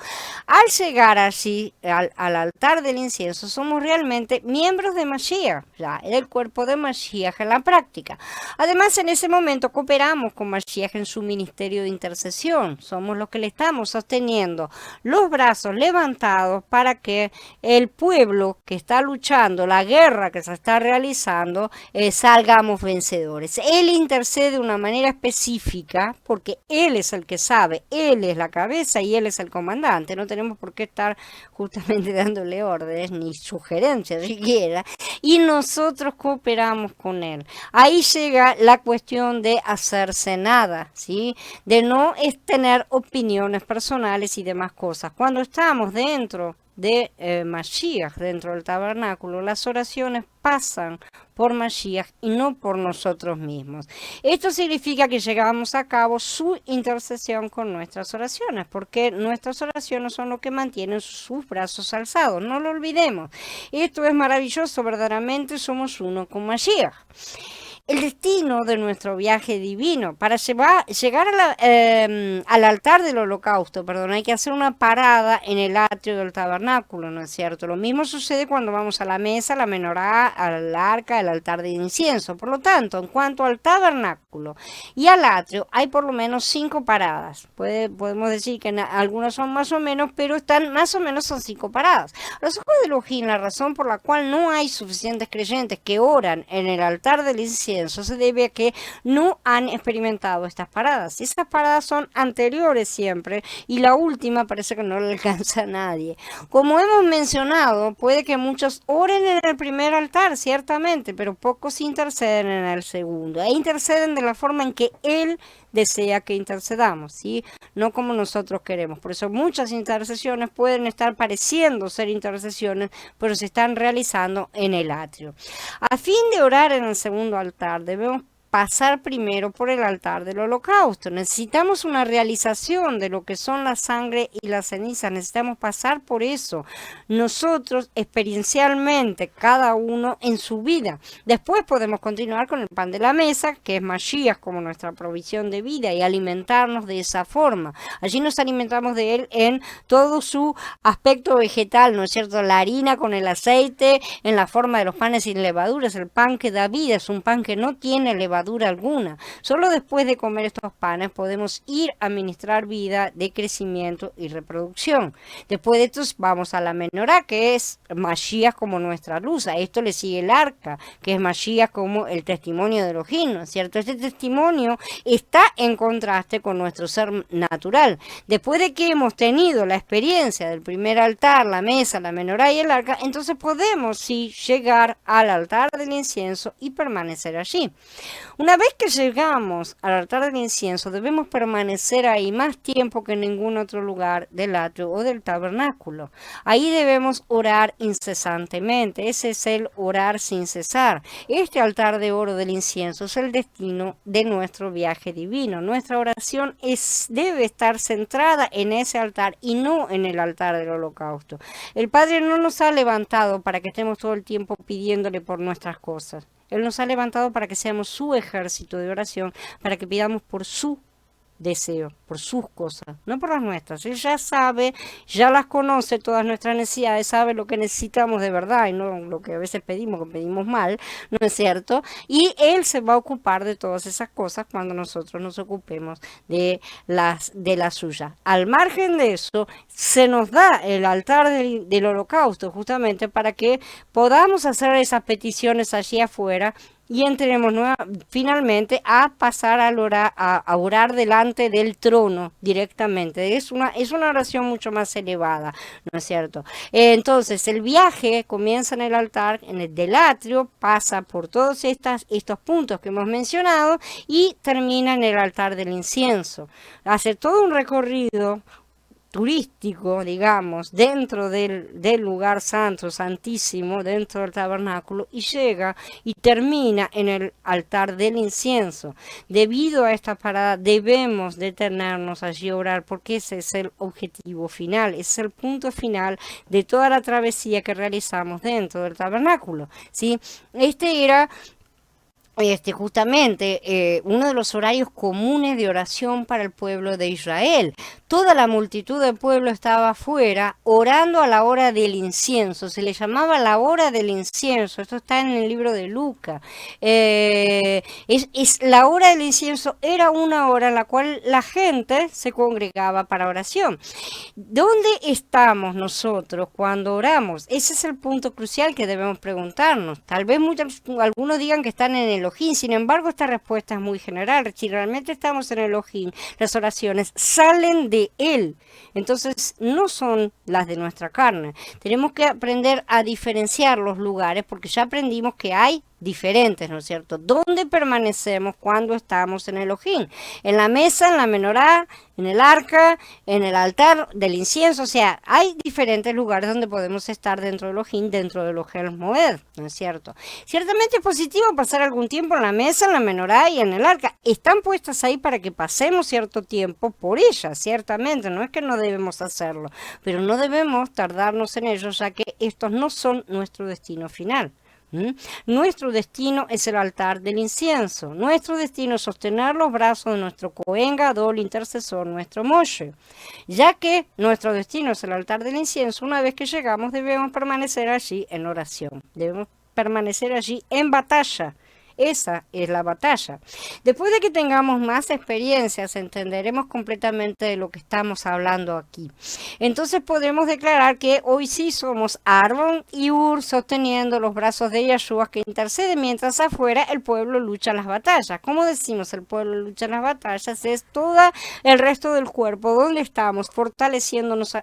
Al llegar allí, al altar del incienso, somos realmente miembros de Mashiach, ya, el cuerpo de Mashiach en la práctica. Además, en ese momento cooperamos con Mashiach en su ministerio de intercesión. Somos los que le estamos sosteniendo los brazos levantados para que el pueblo que está luchando, la guerra que se está realizando, salgamos vencedores. Él intercede de una manera específica porque Él es el que sabe, Él es la cabeza y Él es el comandante. No tenemos por qué estar justamente dándole órdenes ni sugerencias siquiera. Y nosotros cooperamos con Él. Ahí llega la cuestión de hacerse nada, ¿sí? De no tener opiniones personales y demás cosas. Cuando estamos dentro de Mashiach, dentro del tabernáculo, las oraciones pasan por Mashiach y no por nosotros mismos. Esto significa que llevamos a cabo su intercesión con nuestras oraciones, porque nuestras oraciones son lo que mantienen sus brazos alzados. No lo olvidemos. Esto es maravilloso, verdaderamente somos uno con Mashiach. El destino de nuestro viaje divino. Para llegar al altar del holocausto, hay que hacer una parada en el atrio del tabernáculo, ¿no es cierto? Lo mismo sucede cuando vamos a la mesa, la menorá, al arca, al altar de incienso. Por lo tanto, en cuanto al tabernáculo y al atrio, hay por lo menos 5 paradas. Podemos decir que algunas son más o menos, pero están más o menos son 5 paradas. Los ojos de Elohim, la razón por la cual no hay suficientes creyentes que oran en el altar del incienso, se debe a que no han experimentado estas paradas. Esas paradas son anteriores siempre y la última parece que no le alcanza a nadie. Como hemos mencionado, puede que muchos oren en el primer altar, ciertamente, pero pocos interceden en el segundo. E interceden de la forma en que Él desea que intercedamos, ¿sí? No como nosotros queremos. Por eso muchas intercesiones pueden estar pareciendo ser intercesiones, pero se están realizando en el atrio. A fin de orar en el segundo altar, debemos pasar primero por el altar del holocausto. Necesitamos una realización de lo que son la sangre y las cenizas. Necesitamos pasar por eso. Nosotros experiencialmente, cada uno en su vida. Después podemos continuar con el pan de la mesa, que es Mashiach como nuestra provisión de vida, y alimentarnos de esa forma. Allí nos alimentamos de él en todo su aspecto vegetal, ¿no es cierto? La harina con el aceite, en la forma de los panes sin levaduras. El pan que da vida es un pan que no tiene levadura alguna. Solo después de comer estos panes podemos ir a ministrar vida de crecimiento y reproducción. Después de esto vamos a la menorá, que es Mashiach como nuestra luz. A esto le sigue el arca, que es Mashiach como el testimonio de Elohim, ¿no es cierto? Este testimonio está en contraste con nuestro ser natural. Después de que hemos tenido la experiencia del primer altar, la mesa, la menorá y el arca, entonces podemos sí llegar al altar del incienso y permanecer allí. Una vez que llegamos al altar del incienso, debemos permanecer ahí más tiempo que en ningún otro lugar del atrio o del tabernáculo. Ahí debemos orar incesantemente. Ese es el orar sin cesar. Este altar de oro del incienso es el destino de nuestro viaje divino. Nuestra oración debe estar centrada en ese altar y no en el altar del holocausto. El Padre no nos ha levantado para que estemos todo el tiempo pidiéndole por nuestras cosas. Él nos ha levantado para que seamos su ejército de oración, para que pidamos por su deseo, por sus cosas, no por las nuestras. Él ya sabe, ya las conoce todas nuestras necesidades, sabe lo que necesitamos de verdad y no lo que a veces pedimos, que pedimos mal, ¿no es cierto? Y Él se va a ocupar de todas esas cosas cuando nosotros nos ocupemos de las suyas. Al margen de eso, se nos da el altar del holocausto justamente para que podamos hacer esas peticiones allí afuera y entremos finalmente a pasar a orar delante del trono directamente. Es una oración mucho más elevada, ¿no es cierto? Entonces, el viaje comienza en el altar, en el del atrio, pasa por todos estos puntos que hemos mencionado y termina en el altar del incienso. Hace todo un recorrido turístico, digamos, dentro del lugar santo, santísimo, dentro del tabernáculo, y llega y termina en el altar del incienso. Debido a esta parada debemos detenernos allí a orar, porque ese es el objetivo final, es el punto final de toda la travesía que realizamos dentro del tabernáculo, ¿sí? Este era justamente uno de los horarios comunes de oración para el pueblo de Israel. Toda la multitud del pueblo estaba afuera orando a la hora del incienso. Se le llamaba la hora del incienso. Esto está en el libro de Lucas. La hora del incienso era una hora en la cual la gente se congregaba para oración. ¿Dónde estamos nosotros cuando oramos? Ese es el punto crucial que debemos preguntarnos. Tal vez algunos digan que están en Elohim, sin embargo esta respuesta es muy general. Si realmente estamos en Elohim, las oraciones salen de Él, entonces no son las de nuestra carne. Tenemos que aprender a diferenciar los lugares, porque ya aprendimos que hay diferentes, ¿no es cierto? ¿Dónde permanecemos cuando estamos en Elohim? En la mesa, en la menorá, en el arca, en el altar del incienso. O sea, hay diferentes lugares donde podemos estar dentro de Elohim, dentro de los Ohel Moed, ¿no es cierto? Ciertamente es positivo pasar algún tiempo en la mesa, en la menorá y en el arca. Están puestas ahí para que pasemos cierto tiempo por ellas, ciertamente. No es que no debemos hacerlo, pero no debemos tardarnos en ellos, ya que estos no son nuestro destino final. Nuestro destino es el altar del incienso. Nuestro destino es sostener los brazos de nuestro Cohen Gadol, intercesor, nuestro Moshe. Ya que nuestro destino es el altar del incienso, una vez que llegamos debemos permanecer allí en oración. Debemos permanecer allí en batalla. Esa es la batalla. Después de que tengamos más experiencias, entenderemos completamente de lo que estamos hablando aquí. Entonces podremos declarar que hoy sí somos Aarón y Ur sosteniendo los brazos de Yahshua que intercede, mientras afuera el pueblo lucha las batallas. ¿Cómo decimos el pueblo lucha las batallas? Es todo el resto del cuerpo donde estamos fortaleciéndonos,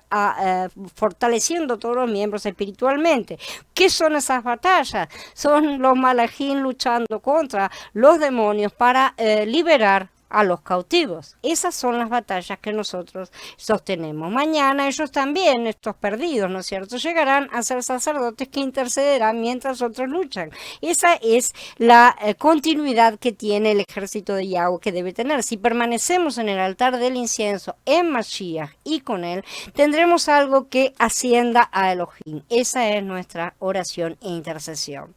fortaleciendo todos los miembros espiritualmente. ¿Qué son esas batallas? Son los malachim luchando contra los demonios para liberar a los cautivos. Esas son las batallas que nosotros sostenemos. Mañana ellos también, estos perdidos, ¿no es cierto?, llegarán a ser sacerdotes que intercederán mientras otros luchan. Esa es la continuidad que tiene el ejército de Yahweh que debe tener. Si permanecemos en el altar del incienso en Mashiach y con él, tendremos algo que ascienda a Elohim. Esa es nuestra oración e intercesión.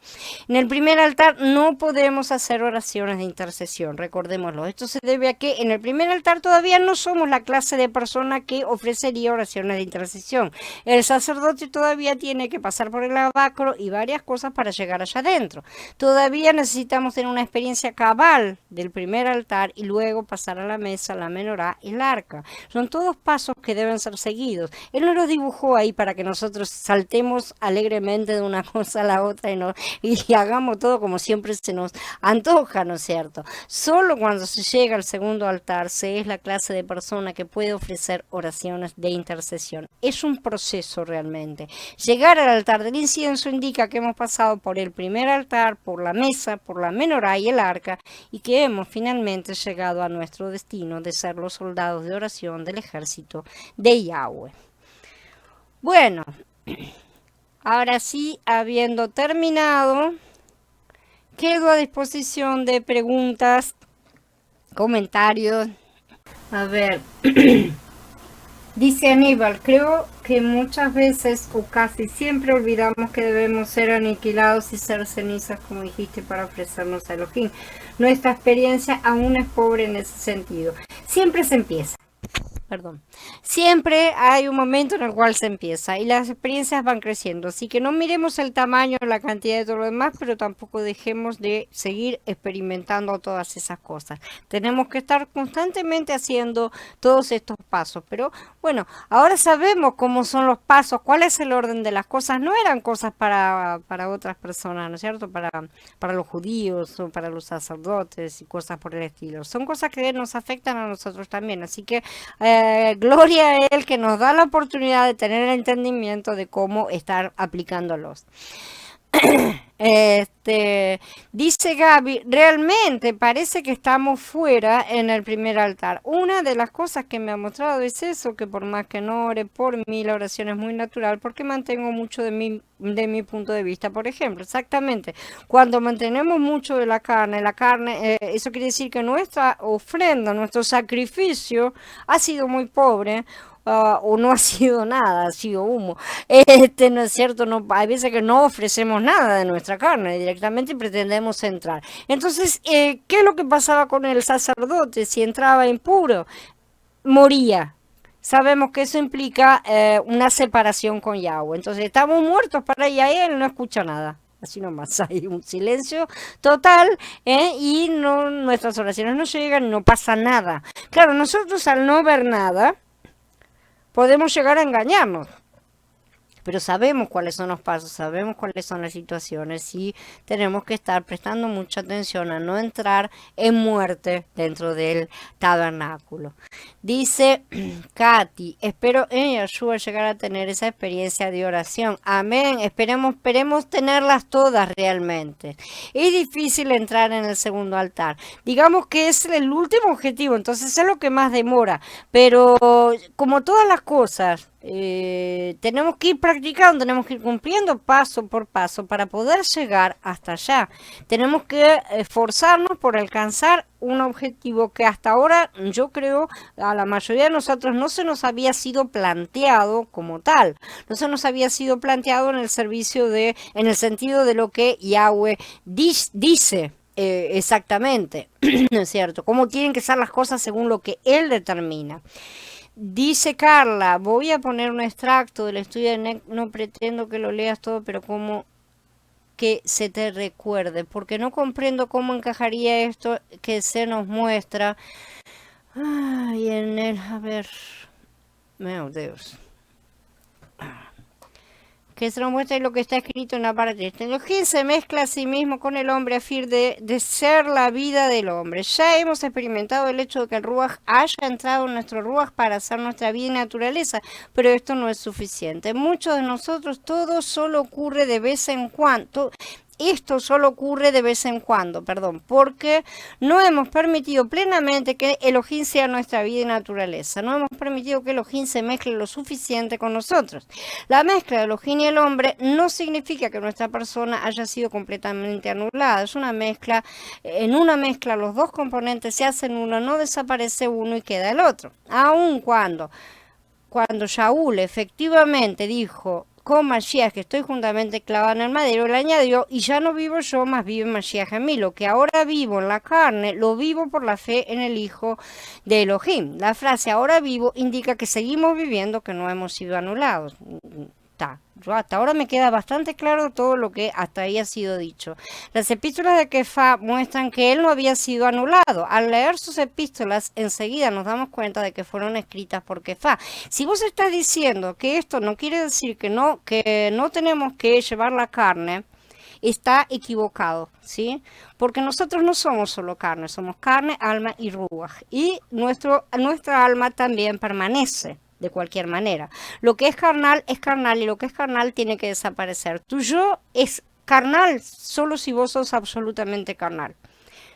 En el primer altar no podemos hacer oraciones de intercesión, recordémoslo. Esto se debe a que en el primer altar todavía no somos la clase de persona que ofrecería oraciones de intercesión. El sacerdote todavía tiene que pasar por el lavacro y varias cosas para llegar allá adentro. Todavía necesitamos tener una experiencia cabal del primer altar y luego pasar a la mesa, la menorá y el arca. Son todos pasos que deben ser seguidos. Él no los dibujó ahí para que nosotros saltemos alegremente de una cosa a la otra y hagamos todo como siempre se nos antoja, ¿no es cierto? Solo cuando se llega al segundo altar se es la clase de persona que puede ofrecer oraciones de intercesión. Es un proceso realmente. Llegar al altar del incienso indica que hemos pasado por el primer altar, por la mesa, por la menorá y el arca, y que hemos finalmente llegado a nuestro destino de ser los soldados de oración del ejército de Yahweh. Bueno, ahora sí, habiendo terminado, quedo a disposición de preguntas, comentarios. A ver, dice Aníbal, creo que muchas veces o casi siempre olvidamos que debemos ser aniquilados y ser cenizas, como dijiste, para ofrecernos a Elohim. Nuestra experiencia aún es pobre en ese sentido. Siempre se empieza. Siempre hay un momento en el cual se empieza y las experiencias van creciendo, así que no miremos el tamaño, la cantidad de todo lo demás, pero tampoco dejemos de seguir experimentando todas esas cosas. Tenemos que estar constantemente haciendo todos estos pasos, pero bueno, ahora sabemos cómo son los pasos, cuál es el orden de las cosas. No eran cosas para otras personas, ¿no es cierto?, para los judíos o para los sacerdotes y cosas por el estilo. Son cosas que nos afectan a nosotros también, así que gloria a Él que nos da la oportunidad de tener el entendimiento de cómo estar aplicándolos. Dice Gaby, realmente parece que estamos fuera en el primer altar. Una de las cosas que me ha mostrado es eso, que por más que no ore por mí, la oración es muy natural porque mantengo mucho de mi punto de vista. Por ejemplo, exactamente, cuando mantenemos mucho de la carne, eso quiere decir que nuestra ofrenda, nuestro sacrificio ha sido muy pobre. O no ha sido nada, ha sido humo. No es cierto, no, hay veces que no ofrecemos nada de nuestra carne directamente y pretendemos entrar. Entonces, ¿qué es lo que pasaba con el sacerdote? Si entraba impuro, moría. Sabemos que eso implica una separación con Yahweh. Entonces, estamos muertos para allá y él no escucha nada. Así nomás, hay un silencio total y nuestras oraciones no llegan, no pasa nada. Claro, nosotros al no ver nada, podemos llegar a engañarnos, pero sabemos cuáles son los pasos, sabemos cuáles son las situaciones y tenemos que estar prestando mucha atención a no entrar en muerte dentro del tabernáculo. Dice Katy, espero en Yahshua llegar a tener esa experiencia de oración. Amén, esperemos tenerlas todas realmente. Es difícil entrar en el segundo altar. Digamos que es el último objetivo, entonces es lo que más demora, pero como todas las cosas, tenemos que ir practicando, tenemos que ir cumpliendo paso por paso para poder llegar hasta allá. Tenemos que esforzarnos por alcanzar un objetivo que hasta ahora yo creo a la mayoría de nosotros no se nos había sido planteado como tal, no se nos había sido planteado en el sentido de lo que Yahweh dice. Exactamente, ¿no es cierto? Cómo tienen que ser las cosas según lo que Él determina. Dice Carla, voy a poner un extracto del estudio de NEC, no pretendo que lo leas todo, pero como que se te recuerde, porque no comprendo cómo encajaría esto que se nos muestra. Ay, a ver, meu Dios. Que se nos muestra lo que está escrito en la parte. Elohim se mezcla a sí mismo con el hombre a fin de ser la vida del hombre. Ya hemos experimentado el hecho de que el Ruach haya entrado en nuestro Ruach para hacer nuestra vida y naturaleza, pero esto no es suficiente. Muchos de nosotros todo solo ocurre de vez en cuando. esto solo ocurre de vez en cuando, perdón, porque no hemos permitido plenamente que Elohim sea nuestra vida y naturaleza. No hemos permitido que Elohim se mezcle lo suficiente con nosotros. La mezcla de Elohim y el hombre no significa que nuestra persona haya sido completamente anulada. Es una mezcla, en una mezcla los dos componentes se hacen uno, no desaparece uno y queda el otro. Aun cuando Shaul efectivamente dijo con Mashiach que estoy juntamente clavado en el madero, le añadió, y ya no vivo yo, más vive Mashiach en mí. Lo que ahora vivo en la carne, lo vivo por la fe en el Hijo de Elohim. La frase ahora vivo indica que seguimos viviendo, que no hemos sido anulados. Yo hasta ahora me queda bastante claro todo lo que hasta ahí ha sido dicho. Las epístolas de Kefa muestran que él no había sido anulado. Al leer sus epístolas, enseguida nos damos cuenta de que fueron escritas por Kefa. Si vos estás diciendo que esto no quiere decir que no tenemos que llevar la carne, está equivocado, ¿sí? Porque nosotros no somos solo carne, somos carne, alma y ruaj. Y nuestra alma también permanece. De cualquier manera. Lo que es carnal y lo que es carnal tiene que desaparecer. Tu yo es carnal solo si vos sos absolutamente carnal.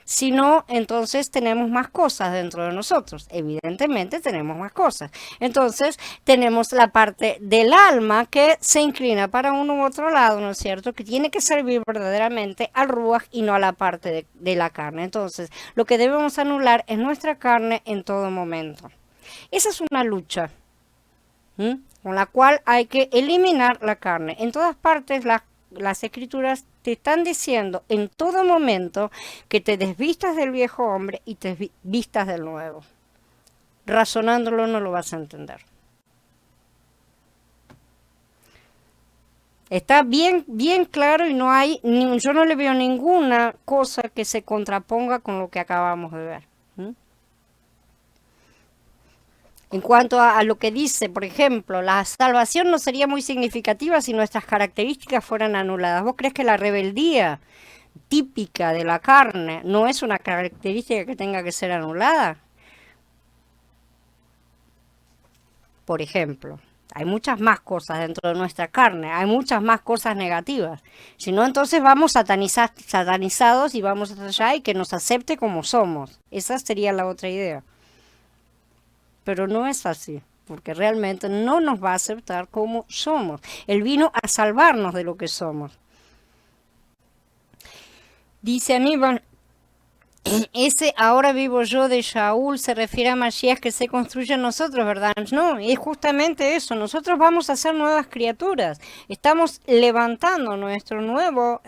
Si no, entonces tenemos más cosas dentro de nosotros. Evidentemente tenemos más cosas. Entonces tenemos la parte del alma que se inclina para uno u otro lado, ¿no es cierto? Que tiene que servir verdaderamente al ruaj y no a la parte de la carne. Entonces, lo que debemos anular es nuestra carne en todo momento. Esa es una lucha. Con la cual hay que eliminar la carne. En todas partes las escrituras te están diciendo en todo momento que te desvistas del viejo hombre y te vistas del nuevo. Razonándolo no lo vas a entender. Está bien claro y no hay, yo no le veo ninguna cosa que se contraponga con lo que acabamos de ver. En cuanto a lo que dice, por ejemplo, la salvación no sería muy significativa si nuestras características fueran anuladas. ¿Vos crees que la rebeldía típica de la carne no es una característica que tenga que ser anulada? Por ejemplo, hay muchas más cosas dentro de nuestra carne, hay muchas más cosas negativas. Si no, entonces vamos satanizados y vamos allá y que nos acepte como somos. Esa sería la otra idea. Pero no es así, porque realmente no nos va a aceptar como somos. Él vino a salvarnos de lo que somos. Dice Aníbal, ese ahora vivo yo de Shaul se refiere a Mashiach que se construye en nosotros, ¿verdad? No, es justamente eso. Nosotros vamos a ser nuevas criaturas. Estamos levantando nuestro nuevo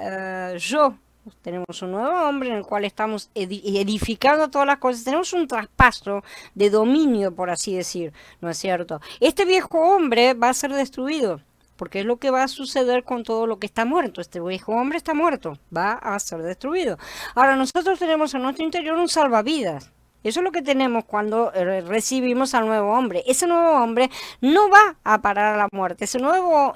yo. Tenemos un nuevo hombre en el cual estamos edificando todas las cosas. Tenemos un traspaso de dominio, por así decir, ¿no es cierto? Este viejo hombre va a ser destruido, porque es lo que va a suceder con todo lo que está muerto. Este viejo hombre está muerto, va a ser destruido. Ahora, nosotros tenemos en nuestro interior un salvavidas. Eso es lo que tenemos cuando recibimos al nuevo hombre. Ese nuevo hombre no va a parar a la muerte. Ese nuevo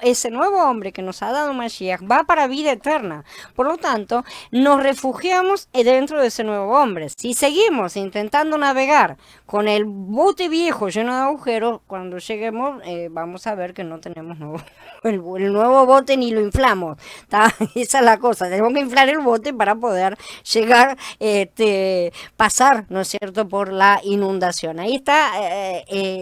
hombre que nos ha dado Mashiach va para vida eterna. Por lo tanto, nos refugiamos dentro de ese nuevo hombre. Si seguimos intentando navegar con el bote viejo lleno de agujeros, cuando lleguemos vamos a ver que no tenemos el nuevo bote ni lo inflamos. Esa es la cosa. Tenemos que inflar el bote para poder llegar, pasar, ¿no es cierto?, por la inundación. Ahí está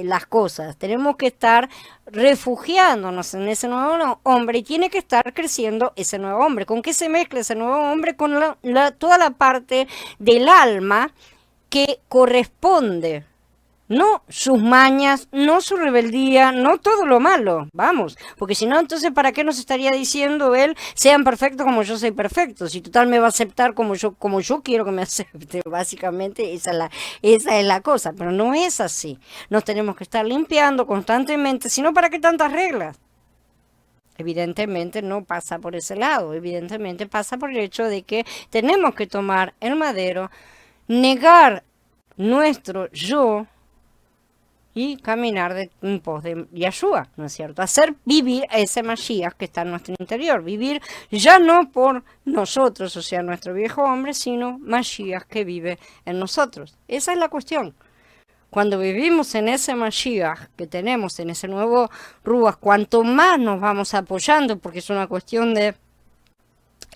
las cosas. Tenemos que estar refugiándonos en ese nuevo hombre y tiene que estar creciendo ese nuevo hombre. ¿Con qué se mezcla ese nuevo hombre? Con toda la parte del alma que corresponde. No sus mañas, no su rebeldía, no todo lo malo, vamos, porque si no, entonces ¿para qué nos estaría diciendo él, sean perfectos como yo soy perfecto? Si total me va a aceptar como yo quiero que me acepte, básicamente esa es la cosa, pero no es así. Nos tenemos que estar limpiando constantemente, si no, ¿para qué tantas reglas? Evidentemente no pasa por ese lado, evidentemente pasa por el hecho de que tenemos que tomar el madero, negar nuestro yo, y caminar en pos de Yahshua, ¿no es cierto? Hacer vivir a ese Mashiach que está en nuestro interior. Vivir ya no por nosotros, o sea, nuestro viejo hombre, sino Mashiach que vive en nosotros. Esa es la cuestión. Cuando vivimos en ese Mashiach que tenemos, en ese nuevo Ruach, cuanto más nos vamos apoyando, porque es una cuestión de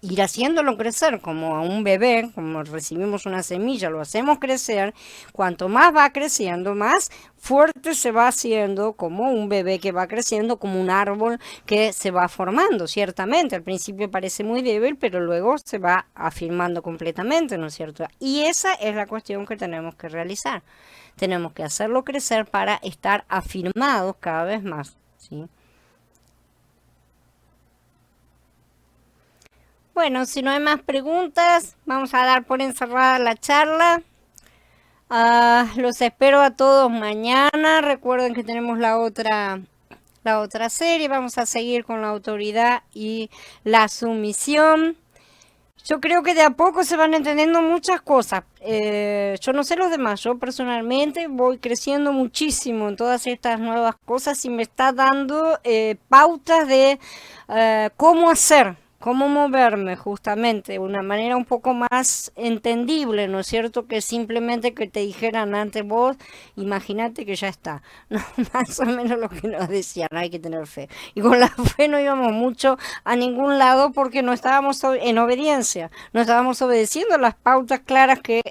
ir haciéndolo crecer como a un bebé, como recibimos una semilla, lo hacemos crecer, cuanto más va creciendo, más fuerte se va haciendo como un bebé que va creciendo, como un árbol que se va formando, ciertamente. Al principio parece muy débil, pero luego se va afirmando completamente, ¿no es cierto? Y esa es la cuestión que tenemos que realizar. Tenemos que hacerlo crecer para estar afirmados cada vez más, ¿sí? Bueno, si no hay más preguntas, vamos a dar por encerrada la charla. Los espero a todos mañana. Recuerden que tenemos la otra serie. Vamos a seguir con la autoridad y la sumisión. Yo creo que de a poco se van entendiendo muchas cosas. Yo no sé los demás, yo personalmente voy creciendo muchísimo en todas estas nuevas cosas y me está dando pautas de cómo hacer, cómo moverme justamente de una manera un poco más entendible, ¿no es cierto? Que simplemente que te dijeran antes vos, imagínate que ya está. No, más o menos lo que nos decían, hay que tener fe. Y con la fe no íbamos mucho a ningún lado porque no estábamos en obediencia, no estábamos obedeciendo las pautas claras que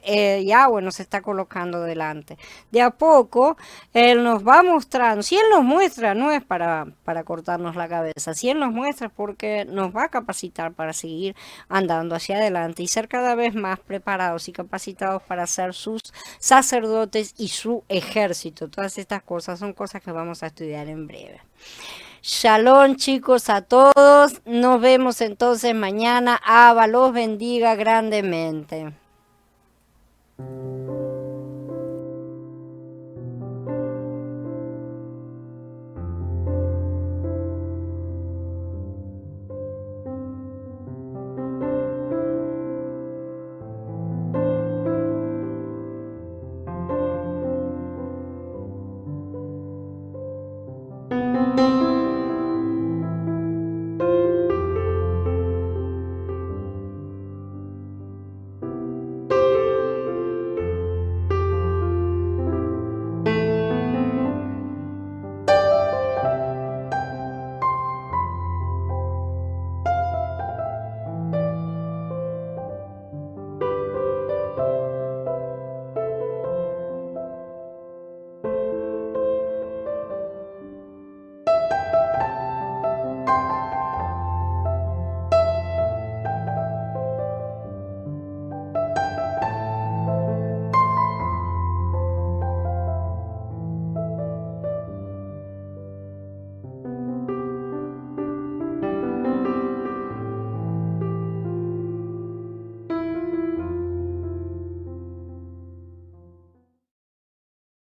Yahweh nos está colocando delante. De a poco, Él nos va mostrando, si Él nos muestra, no es para cortarnos la cabeza, si Él nos muestra es porque nos va a capacitar para seguir andando hacia adelante y ser cada vez más preparados y capacitados para ser sus sacerdotes y su ejército. Todas estas cosas son cosas que vamos a estudiar en breve. Shalom chicos a todos, nos vemos entonces mañana. Abba los bendiga grandemente.